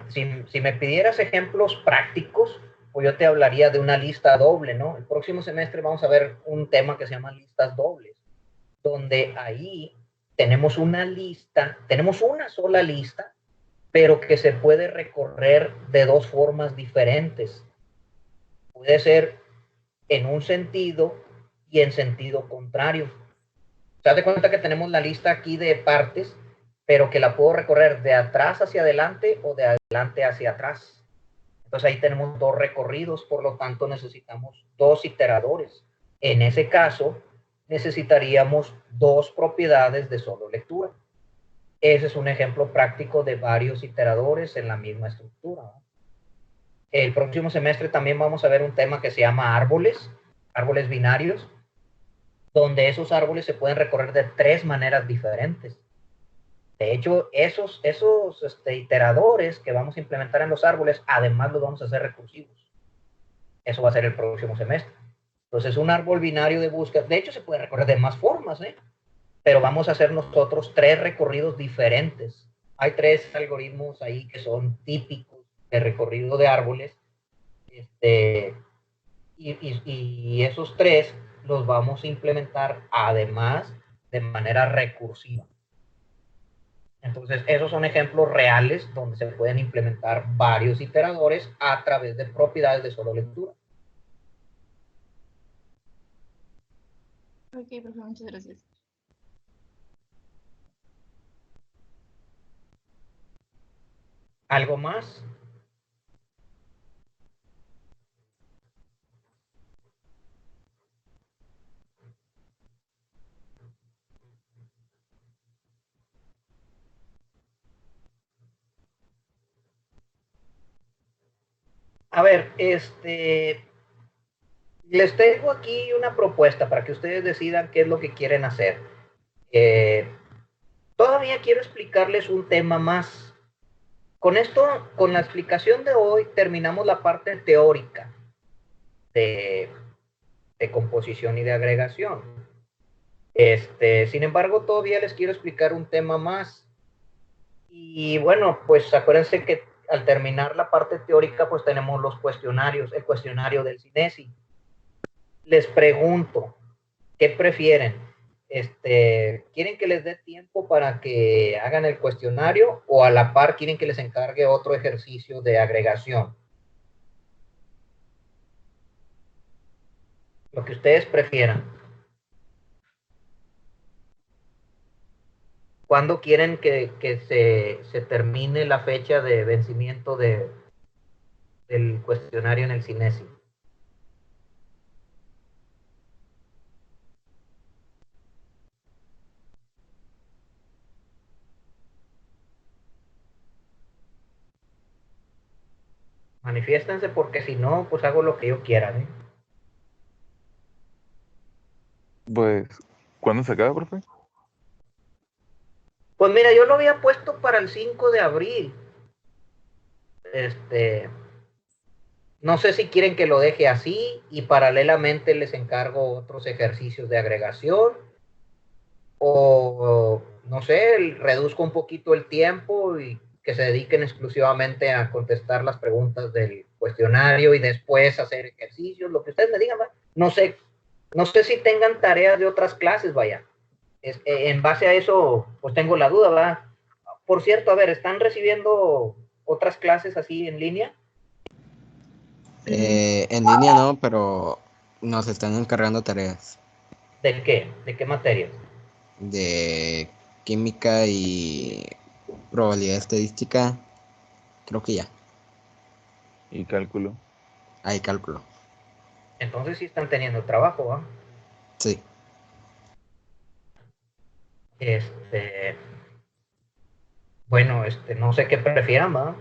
Si me pidieras ejemplos prácticos, pues yo te hablaría de una lista doble, ¿no? El próximo semestre vamos a ver un tema que se llama listas dobles, donde ahí tenemos una lista, tenemos una sola lista, pero que se puede recorrer de dos formas diferentes. Puede ser en un sentido y en sentido contrario. Se da cuenta que tenemos la lista aquí de partes, pero que la puedo recorrer de atrás hacia adelante o de adelante hacia atrás. Entonces ahí tenemos dos recorridos, por lo tanto necesitamos dos iteradores. En ese caso, necesitaríamos dos propiedades de solo lectura. Ese es un ejemplo práctico de varios iteradores en la misma estructura, ¿no? El próximo semestre también vamos a ver un tema que se llama árboles binarios, donde esos árboles se pueden recorrer de tres maneras diferentes. De hecho, esos iteradores que vamos a implementar en los árboles, además los vamos a hacer recursivos. Eso va a ser el próximo semestre. Entonces, un árbol binario de búsqueda, de hecho, se puede recorrer de más formas, ¿eh? Pero vamos a hacer nosotros tres recorridos diferentes. Hay tres algoritmos ahí que son típicos de recorrido de árboles. Y esos tres los vamos a implementar además de manera recursiva. Entonces, esos son ejemplos reales donde se pueden implementar varios iteradores a través de propiedades de solo lectura.
Ok, profe, muchas gracias.
¿Algo más? A ver, les tengo aquí una propuesta para que ustedes decidan qué es lo que quieren hacer. Todavía quiero explicarles un tema más. Con esto, con la explicación de hoy, terminamos la parte teórica de composición y de agregación. Sin embargo, todavía les quiero explicar un tema más. Y bueno, pues acuérdense que al terminar la parte teórica, pues tenemos los cuestionarios, el cuestionario del CINESI. Les pregunto, ¿qué prefieren? ¿Quieren que les dé tiempo para que hagan el cuestionario o a la par quieren que les encargue otro ejercicio de agregación? Lo que ustedes prefieran. ¿Cuándo quieren que se termine la fecha de vencimiento del cuestionario en el CINESI? Manifiéstense porque si no, pues hago lo que yo quiera, ¿eh?
Pues, ¿cuándo se acaba, profe?
Pues mira, yo lo había puesto para el 5 de abril. No sé si quieren que lo deje así y paralelamente les encargo otros ejercicios de agregación o, no sé, reduzco un poquito el tiempo y que se dediquen exclusivamente a contestar las preguntas del cuestionario y después hacer ejercicios, lo que ustedes me digan, ¿va? No sé si tengan tareas de otras clases, vaya. En base a eso, pues tengo la duda, ¿va? por cierto, a ver, ¿están recibiendo otras clases así en línea?
En línea no, pero nos están encargando tareas
¿De qué? ¿De qué materias?
de química y probabilidad estadística. Creo que ya.
Y cálculo.
Hay cálculo.
Entonces sí están teniendo trabajo, ¿va?
Sí.
Bueno, no sé qué prefieran, ¿va?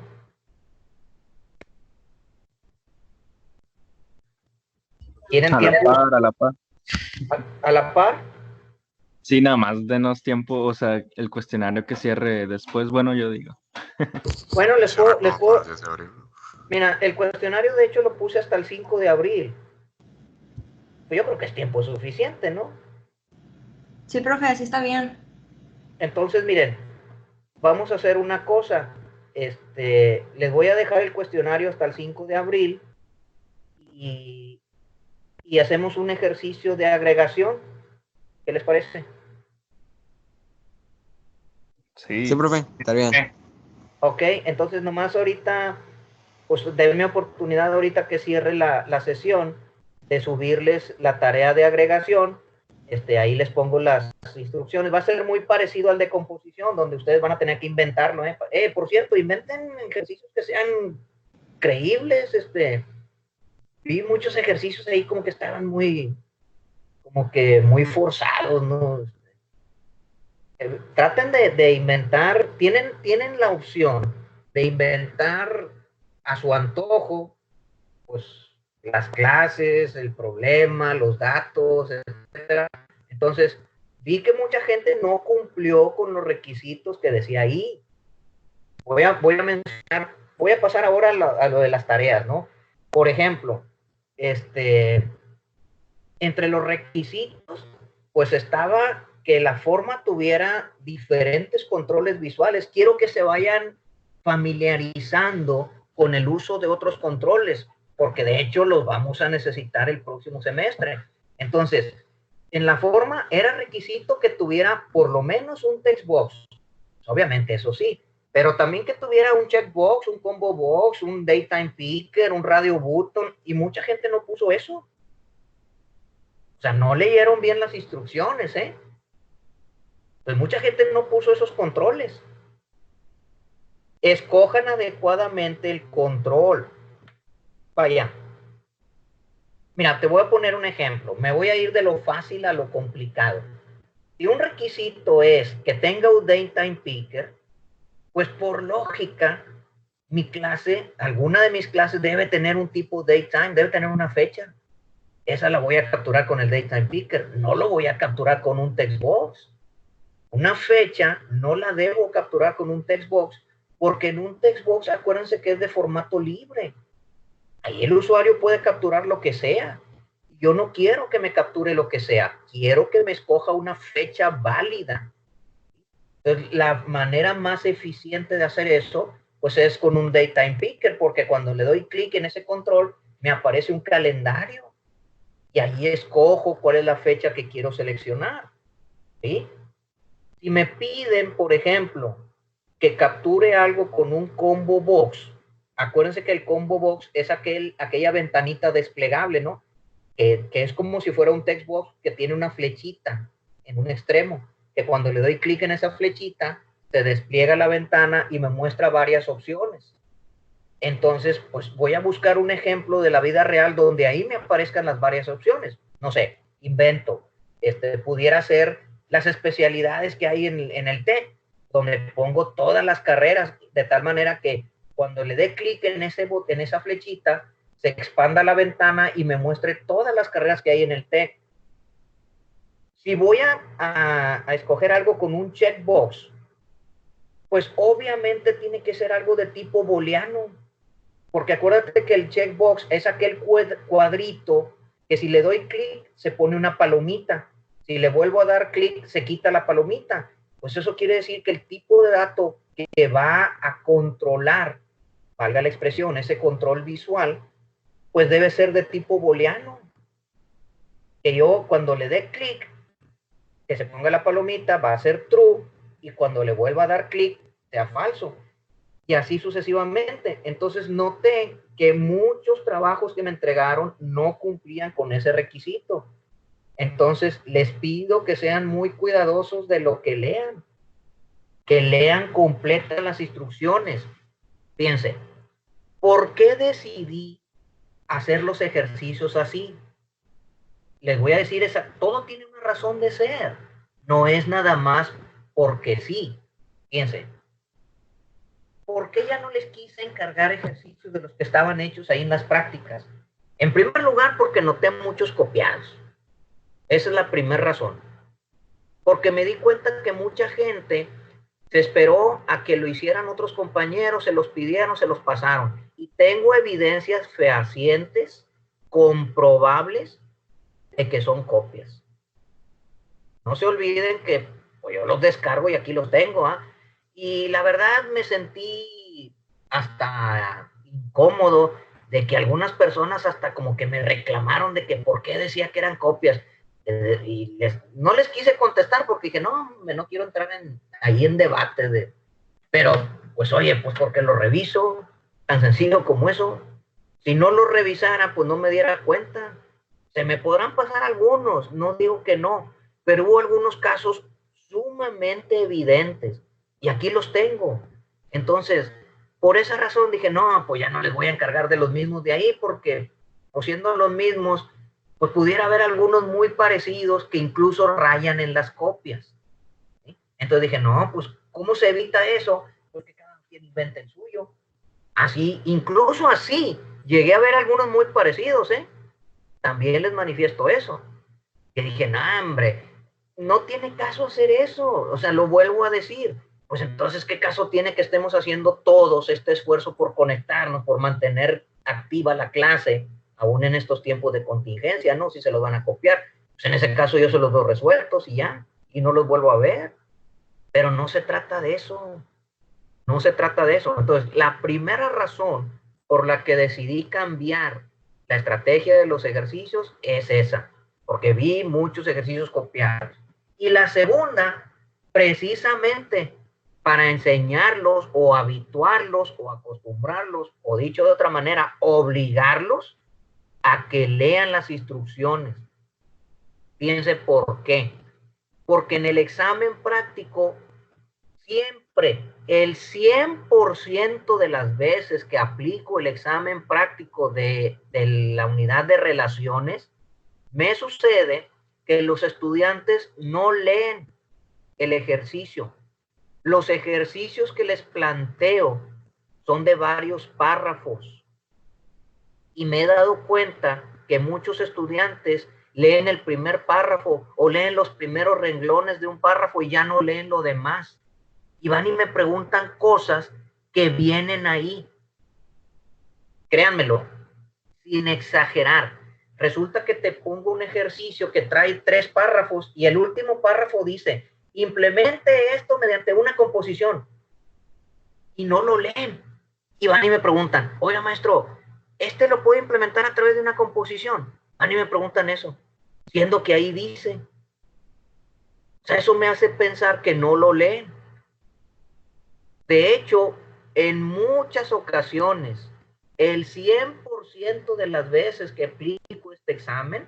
¿Tienen
A la
tiempo
par, a la par.
a la par?
Sí, nada más denos tiempo, o sea, el cuestionario que cierre después, bueno, yo digo.
Bueno, les puedo, mira, el cuestionario de hecho lo puse hasta el 5 de abril. Pues yo creo que es tiempo suficiente, ¿no?
Sí, profe, así está bien.
Entonces, miren, vamos a hacer una cosa. Les voy a dejar el cuestionario hasta el 5 de abril y hacemos un ejercicio de agregación. ¿Qué les parece?
Sí.
Sí, profe, está bien.
Ok, entonces nomás ahorita, pues denme oportunidad ahorita que cierre la sesión de subirles la tarea de agregación. Ahí les pongo las instrucciones. Va a ser muy parecido al de composición, donde ustedes van a tener que inventarlo. Por cierto, inventen ejercicios que sean creíbles. Vi muchos ejercicios ahí como que estaban como que muy forzados, ¿no? Traten de inventar, tienen la opción de inventar a su antojo, pues las clases, el problema, los datos, etcétera. Entonces, vi que mucha gente no cumplió con los requisitos que decía ahí. Voy a mencionar, voy a pasar ahora a lo de las tareas, ¿no? Por ejemplo, entre los requisitos, pues estaba que la forma tuviera diferentes controles visuales. Quiero que se vayan familiarizando con el uso de otros controles, porque de hecho los vamos a necesitar el próximo semestre. Entonces, en la forma era requisito que tuviera por lo menos un text box. Obviamente, eso sí, pero también que tuviera un checkbox, un combo box, un daytime picker, un radio button, y mucha gente no puso eso. O sea, no leyeron bien las instrucciones, ¿eh? Pues mucha gente no puso esos controles. Escojan adecuadamente el control. Vaya. Mira, te voy a poner un ejemplo. Me voy a ir de lo fácil a lo complicado. Si un requisito es que tenga un daytime picker, pues por lógica, mi clase, alguna de mis clases debe tener un tipo daytime, debe tener una fecha. Esa la voy a capturar con el daytime picker. No lo voy a capturar con un text box. Una fecha no la debo capturar con un text box, porque en un text box, acuérdense que es de formato libre. Ahí el usuario puede capturar lo que sea. Yo no quiero que me capture lo que sea, quiero que me escoja una fecha válida. Entonces, la manera más eficiente de hacer eso, pues es con un daytime picker, porque cuando le doy clic en ese control, me aparece un calendario y ahí escojo cuál es la fecha que quiero seleccionar. ¿Sí? Si me piden, por ejemplo, que capture algo con un combo box, acuérdense que el combo box es aquella ventanita desplegable, ¿no? Que es como si fuera un text box que tiene una flechita en un extremo, que cuando le doy clic en esa flechita, se despliega la ventana y me muestra varias opciones. Entonces, pues voy a buscar un ejemplo de la vida real donde ahí me aparezcan las varias opciones. No sé, invento. Pudiera ser las especialidades que hay en el TEC, donde pongo todas las carreras, de tal manera que cuando le dé clic en esa flechita, se expanda la ventana y me muestre todas las carreras que hay en el TEC. Si voy a escoger algo con un checkbox, pues obviamente tiene que ser algo de tipo booleano, porque acuérdate que el checkbox es aquel cuadrito que si le doy clic se pone una palomita. Si le vuelvo a dar clic se quita la palomita. Pues eso quiere decir que el tipo de dato que va a controlar, valga la expresión, ese control visual, pues debe ser de tipo booleano. Que yo cuando le dé clic, que se ponga la palomita, va a ser true, y cuando le vuelva a dar clic, sea falso. Y así sucesivamente. Entonces noté que muchos trabajos que me entregaron no cumplían con ese requisito. Entonces les pido que sean muy cuidadosos de lo que lean completas las instrucciones. Fíjense, ¿por qué decidí hacer los ejercicios así? Les voy a decir, todo tiene una razón de ser. No es nada más porque sí. Fíjense, ¿por qué ya no les quise encargar ejercicios de los que estaban hechos ahí en las prácticas? En primer lugar, porque noté muchos copiados. Esa es la primera razón. Porque me di cuenta que mucha gente se esperó a que lo hicieran otros compañeros, se los pidieron, se los pasaron. Y tengo evidencias fehacientes, comprobables, de que son copias. No se olviden que pues, yo los descargo y aquí los tengo, ¿ah? Y la verdad me sentí hasta incómodo de que algunas personas hasta como que me reclamaron de que por qué decía que eran copias. Y no les quise contestar porque dije, no quiero entrar ahí en debate. Pero, pues oye, pues porque lo reviso, tan sencillo como eso. Si no lo revisara, pues no me diera cuenta. Se me podrán pasar algunos, no digo que no, pero hubo algunos casos sumamente evidentes y aquí los tengo. Entonces, por esa razón dije, no, pues ya no les voy a encargar de los mismos de ahí porque, o siendo los mismos, pues pudiera haber algunos muy parecidos que incluso rayan en las copias. ¿Sí? Entonces dije, no, pues ¿cómo se evita eso? Porque cada quien inventa el suyo. Así, incluso así, llegué a ver algunos muy parecidos, ¿eh? También les manifiesto eso. Que dije, no, hombre, no tiene caso hacer eso. O sea, lo vuelvo a decir. Pues entonces, ¿qué caso tiene que estemos haciendo todos este esfuerzo por conectarnos, por mantener activa la clase, aún en estos tiempos de contingencia, ¿no? Si se los van a copiar. Pues en ese caso yo se los veo resueltos y ya, y no los vuelvo a ver. Pero no se trata de eso. No se trata de eso. Entonces, la primera razón por la que decidí cambiar la estrategia de los ejercicios es esa, porque vi muchos ejercicios copiados. Y la segunda, precisamente para enseñarlos o habituarlos o acostumbrarlos, o dicho de otra manera, obligarlos a que lean las instrucciones. Fíjense por qué. Porque en el examen práctico, siempre, el 100% de las veces que aplico el examen práctico de la unidad de relaciones, me sucede que los estudiantes no leen el ejercicio. Los ejercicios que les planteo son de varios párrafos. Y me he dado cuenta que muchos estudiantes leen el primer párrafo o leen los primeros renglones de un párrafo y ya no leen lo demás. Y van y me preguntan cosas que vienen ahí. Créanmelo, sin exagerar. Resulta que te pongo un ejercicio que trae 3 párrafos y el último párrafo dice, implemente esto mediante una composición. Y no lo leen. Y van y me preguntan, oiga maestro, ¿este lo puedo implementar a través de una composición? Van y me preguntan eso, siendo que ahí dice. O sea, eso me hace pensar que no lo leen. De hecho, en muchas ocasiones, el 100% de las veces que aplico este examen,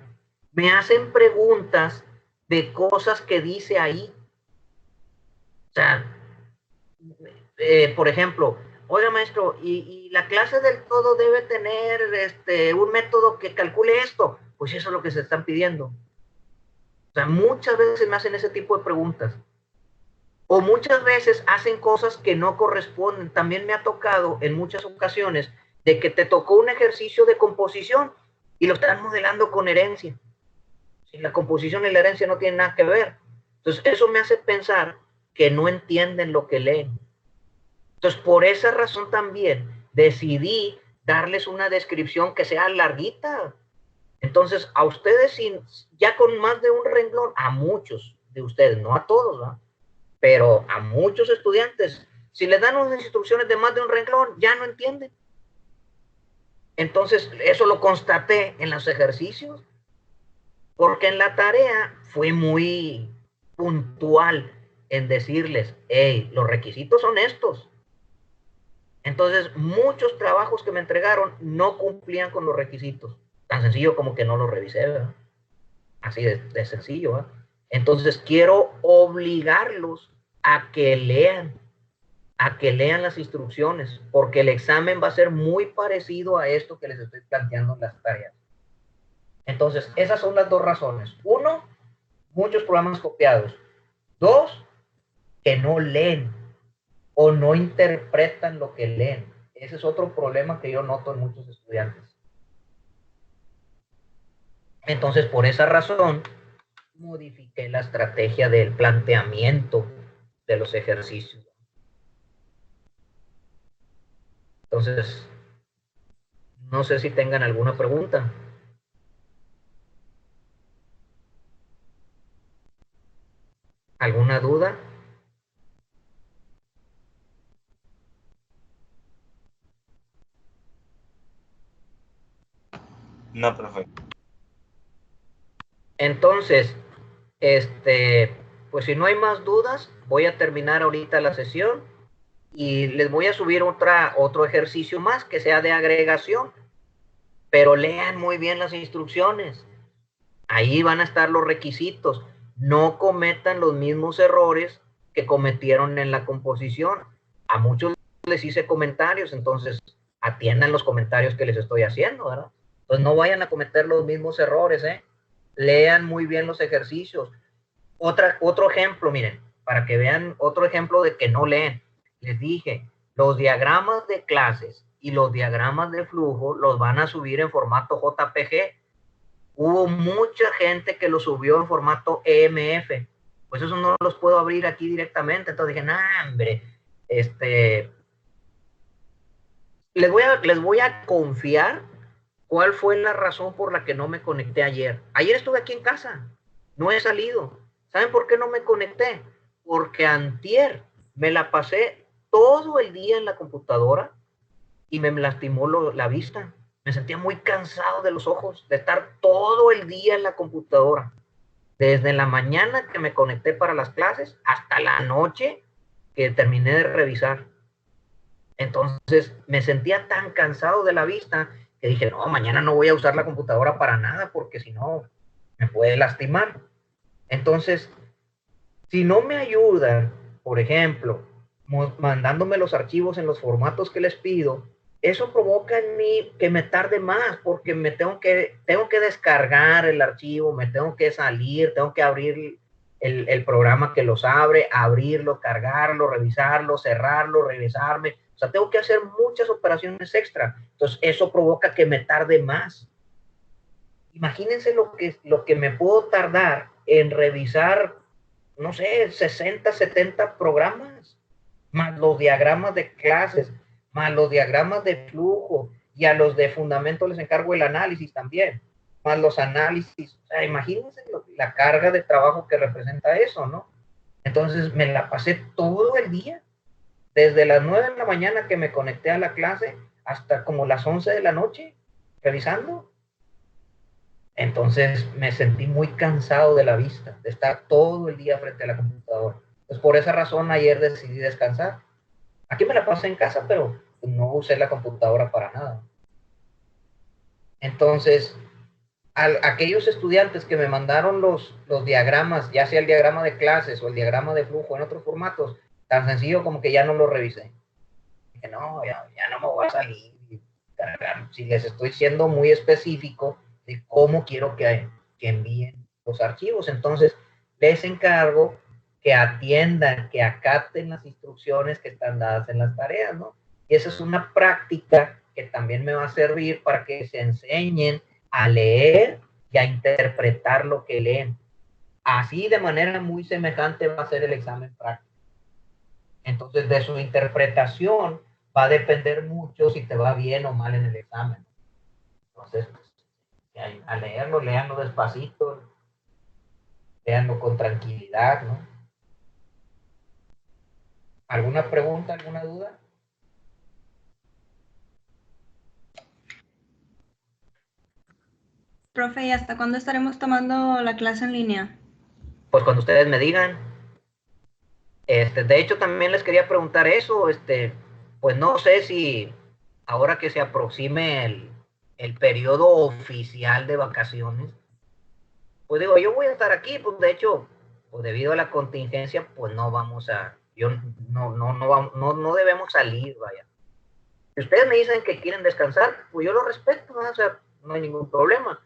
me hacen preguntas de cosas que dice ahí. O sea, por ejemplo, oiga maestro, y la clase del todo debe tener un método que calcule esto. Pues eso es lo que se están pidiendo. O sea, muchas veces me hacen ese tipo de preguntas. O muchas veces hacen cosas que no corresponden. También me ha tocado en muchas ocasiones de que te tocó un ejercicio de composición y lo están modelando con herencia. Si la composición y la herencia no tienen nada que ver. Entonces, eso me hace pensar que no entienden lo que leen. Entonces, por esa razón también decidí darles una descripción que sea larguita. Entonces, a ustedes, ya con más de un renglón, a muchos de ustedes, no a todos, ¿no? Pero a muchos estudiantes, si les dan unas instrucciones de más de un renglón, ya no entienden. Entonces, eso lo constaté en los ejercicios, porque en la tarea fue muy puntual en decirles, hey, los requisitos son estos. Entonces, muchos trabajos que me entregaron no cumplían con los requisitos. Tan sencillo como que no los revisé, ¿verdad? Así de sencillo, ¿verdad? Entonces, quiero obligarlos a que lean las instrucciones, porque el examen va a ser muy parecido a esto que les estoy planteando en las tareas. Entonces, esas son las dos razones. Uno, muchos programas copiados. Dos, que no leen o no interpretan lo que leen. Ese es otro problema que yo noto en muchos estudiantes. Entonces, por esa razón, modifiqué la estrategia del planteamiento de los ejercicios. Entonces, no sé si tengan alguna pregunta. ¿Alguna duda?
No, profe.
Entonces, pues si no hay más dudas, voy a terminar ahorita la sesión y les voy a subir otro ejercicio más que sea de agregación, pero lean muy bien las instrucciones. Ahí van a estar los requisitos. No cometan los mismos errores que cometieron en la composición. A muchos les hice comentarios, entonces atiendan los comentarios que les estoy haciendo, ¿verdad? Entonces no vayan a cometer los mismos errores, ¿eh? Lean muy bien los ejercicios. Otro ejemplo, miren, para que vean otro ejemplo de que no leen. Les dije, los diagramas de clases y los diagramas de flujo los van a subir en formato JPG. Hubo mucha gente que lo subió en formato EMF. Pues eso no los puedo abrir aquí directamente. Entonces dije, nah, hombre, les voy a confiar cuál fue la razón por la que no me conecté ayer. Ayer estuve aquí en casa, no he salido. ¿Saben por qué no me conecté? Porque antier me la pasé todo el día en la computadora y me lastimó la vista. Me sentía muy cansado de los ojos, de estar todo el día en la computadora. Desde la mañana que me conecté para las clases hasta la noche que terminé de revisar. Entonces me sentía tan cansado de la vista que dije, no, mañana no voy a usar la computadora para nada porque si no me puede lastimar. Entonces, si no me ayudan, por ejemplo, mandándome los archivos en los formatos que les pido, eso provoca en mí que me tarde más porque tengo que descargar el archivo, me tengo que salir, tengo que abrir el programa que los abre, abrirlo, cargarlo, revisarlo, cerrarlo, revisarme. O sea, tengo que hacer muchas operaciones extra. Entonces, eso provoca que me tarde más. Imagínense lo que me puedo tardar en revisar, no sé, 60, 70 programas, más los diagramas de clases, más los diagramas de flujo, y a los de fundamento les encargo el análisis también, más los análisis. O sea, imagínense la carga de trabajo que representa eso, ¿no? Entonces me la pasé todo el día, desde las 9 de la mañana que me conecté a la clase hasta como las 11 de la noche, revisando. Entonces me sentí muy cansado de la vista, de estar todo el día frente a la computadora. Pues por esa razón ayer decidí descansar. Aquí me la pasé en casa, pero no usé la computadora para nada. Entonces, aquellos estudiantes que me mandaron los diagramas, ya sea el diagrama de clases o el diagrama de flujo en otros formatos, tan sencillo como que ya no lo revisé. Dije, no, ya no me voy a salir. Si les estoy siendo muy específico de cómo quiero que envíen los archivos, entonces les encargo que atiendan, que acaten las instrucciones que están dadas en las tareas, ¿no? Y esa es una práctica que también me va a servir para que se enseñen a leer y a interpretar lo que leen. Así, de manera muy semejante, va a ser el examen práctico. Entonces, de su interpretación va a depender mucho si te va bien o mal en el examen. Entonces, a leerlo, léanlo despacito, léanlo con tranquilidad, ¿no? ¿Alguna pregunta, alguna duda?
Profe, ¿y hasta cuándo estaremos tomando la clase en línea?
Pues cuando ustedes me digan. De hecho, también les quería preguntar eso, pues no sé si ahora que se aproxime el periodo oficial de vacaciones, pues digo, yo voy a estar aquí, pues de hecho, pues debido a la contingencia, pues no vamos a, yo no debemos salir, vaya. Si ustedes me dicen que quieren descansar, pues yo lo respeto, ¿no? O sea, no hay ningún problema.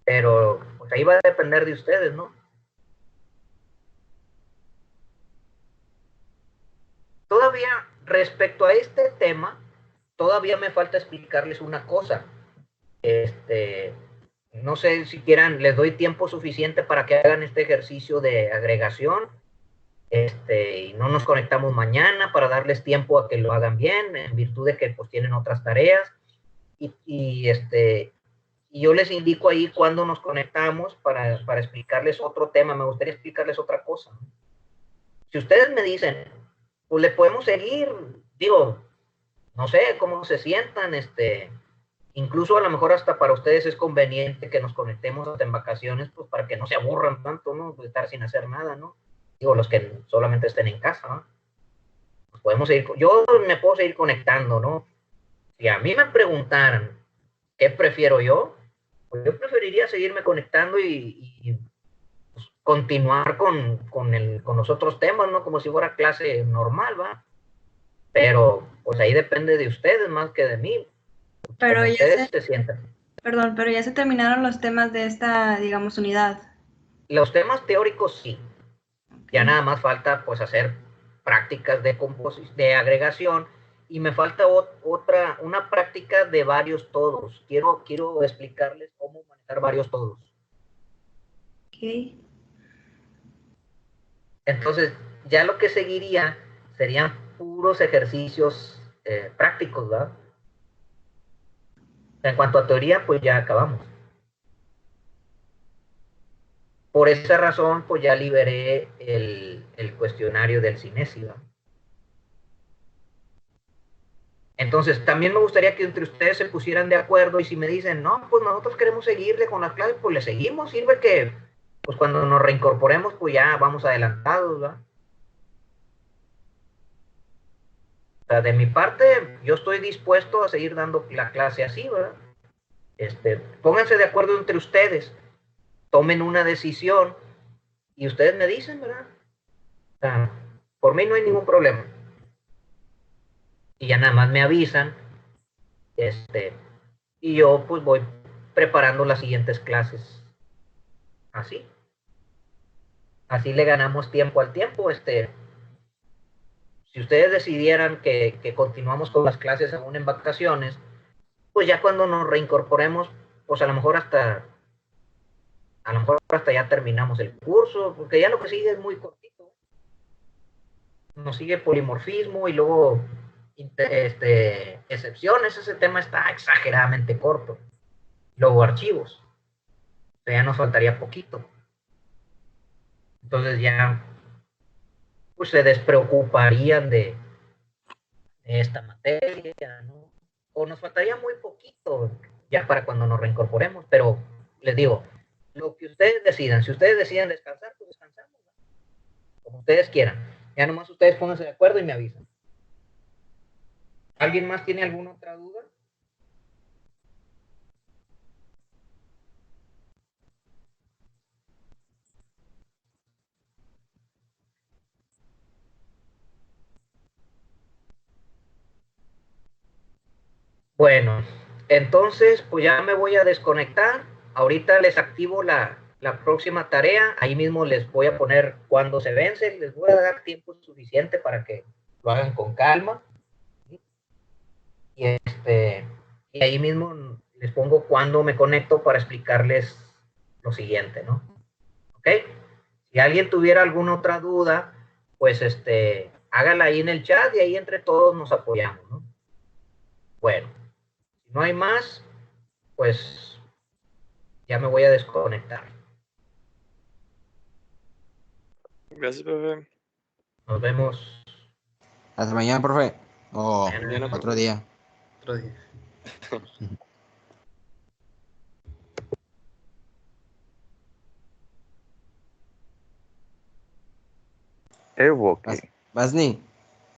Pero pues ahí va a depender de ustedes, ¿no? Todavía, respecto a este tema, todavía me falta explicarles una cosa. No sé si quieran, les doy tiempo suficiente para que hagan este ejercicio de agregación. Y no nos conectamos mañana para darles tiempo a que lo hagan bien, en virtud de que pues tienen otras tareas. Y yo les indico ahí cuándo nos conectamos para explicarles otro tema. Me gustaría explicarles otra cosa. Si ustedes me dicen, pues le podemos seguir, digo, no sé cómo se sientan, incluso a lo mejor hasta para ustedes es conveniente que nos conectemos hasta en vacaciones, pues para que no se aburran tanto, ¿no? De estar sin hacer nada, ¿no? Digo, los que solamente estén en casa, ¿no? Pues podemos seguir, yo me puedo seguir conectando, ¿no? Si a mí me preguntaran qué prefiero yo, pues yo preferiría seguirme conectando y pues, continuar con los otros temas, ¿no? Como si fuera clase normal, ¿va? Pero pues ahí depende de ustedes más que de mí.
Pero
Como
ya
ustedes se sientan.
Perdón, pero ya se terminaron los temas de esta, digamos, unidad.
Los temas teóricos sí. Ya
Ok.
nada más falta pues hacer prácticas de agregación y me falta una práctica de varios todos. Quiero explicarles cómo manejar varios todos.
Ok.
Entonces, ya lo que seguiría serían puros ejercicios prácticos, ¿verdad? En cuanto a teoría, pues ya acabamos. Por esa razón, pues ya liberé el cuestionario del Cinesi, ¿verdad? Entonces, también me gustaría que entre ustedes se pusieran de acuerdo y si me dicen, no, pues nosotros queremos seguirle con las clases, pues le seguimos, sirve que, pues cuando nos reincorporemos, pues ya vamos adelantados, ¿verdad? O sea, de mi parte, yo estoy dispuesto a seguir dando la clase así, ¿verdad? Pónganse de acuerdo entre ustedes, tomen una decisión y ustedes me dicen, ¿verdad? O sea, por mí no hay ningún problema. Y ya nada más me avisan, y yo pues voy preparando las siguientes clases así. Así le ganamos tiempo al tiempo. Si ustedes decidieran que continuamos con las clases aún en vacaciones, pues ya cuando nos reincorporemos, pues a lo mejor hasta ya terminamos el curso, porque ya lo que sigue es muy cortito. Nos sigue polimorfismo y luego excepciones, ese tema está exageradamente corto. Luego archivos, o sea, ya nos faltaría poquito. Entonces ya pues se despreocuparían de esta materia, ¿no? O nos faltaría muy poquito ya para cuando nos reincorporemos, pero les digo, lo que ustedes decidan, si ustedes deciden descansar, pues descansamos, ¿no? Como ustedes quieran. Ya nomás ustedes pónganse de acuerdo y me avisan. ¿Alguien más tiene alguna otra duda? Bueno, entonces pues ya me voy a desconectar. Ahorita les activo la próxima tarea. Ahí mismo les voy a poner cuándo se vence. Les voy a dar tiempo suficiente para que lo hagan con calma. Y, y ahí mismo les pongo cuándo me conecto para explicarles lo siguiente, ¿no? ¿Ok? Si alguien tuviera alguna otra duda, pues hágala ahí en el chat y ahí entre todos nos apoyamos, ¿no? Bueno, si no hay más, pues ya me voy a desconectar.
Gracias, profe.
Nos vemos
Hasta mañana, profe. O
Mañana,
otro
profe.
día.
Otro día.
Evoque.
Basni,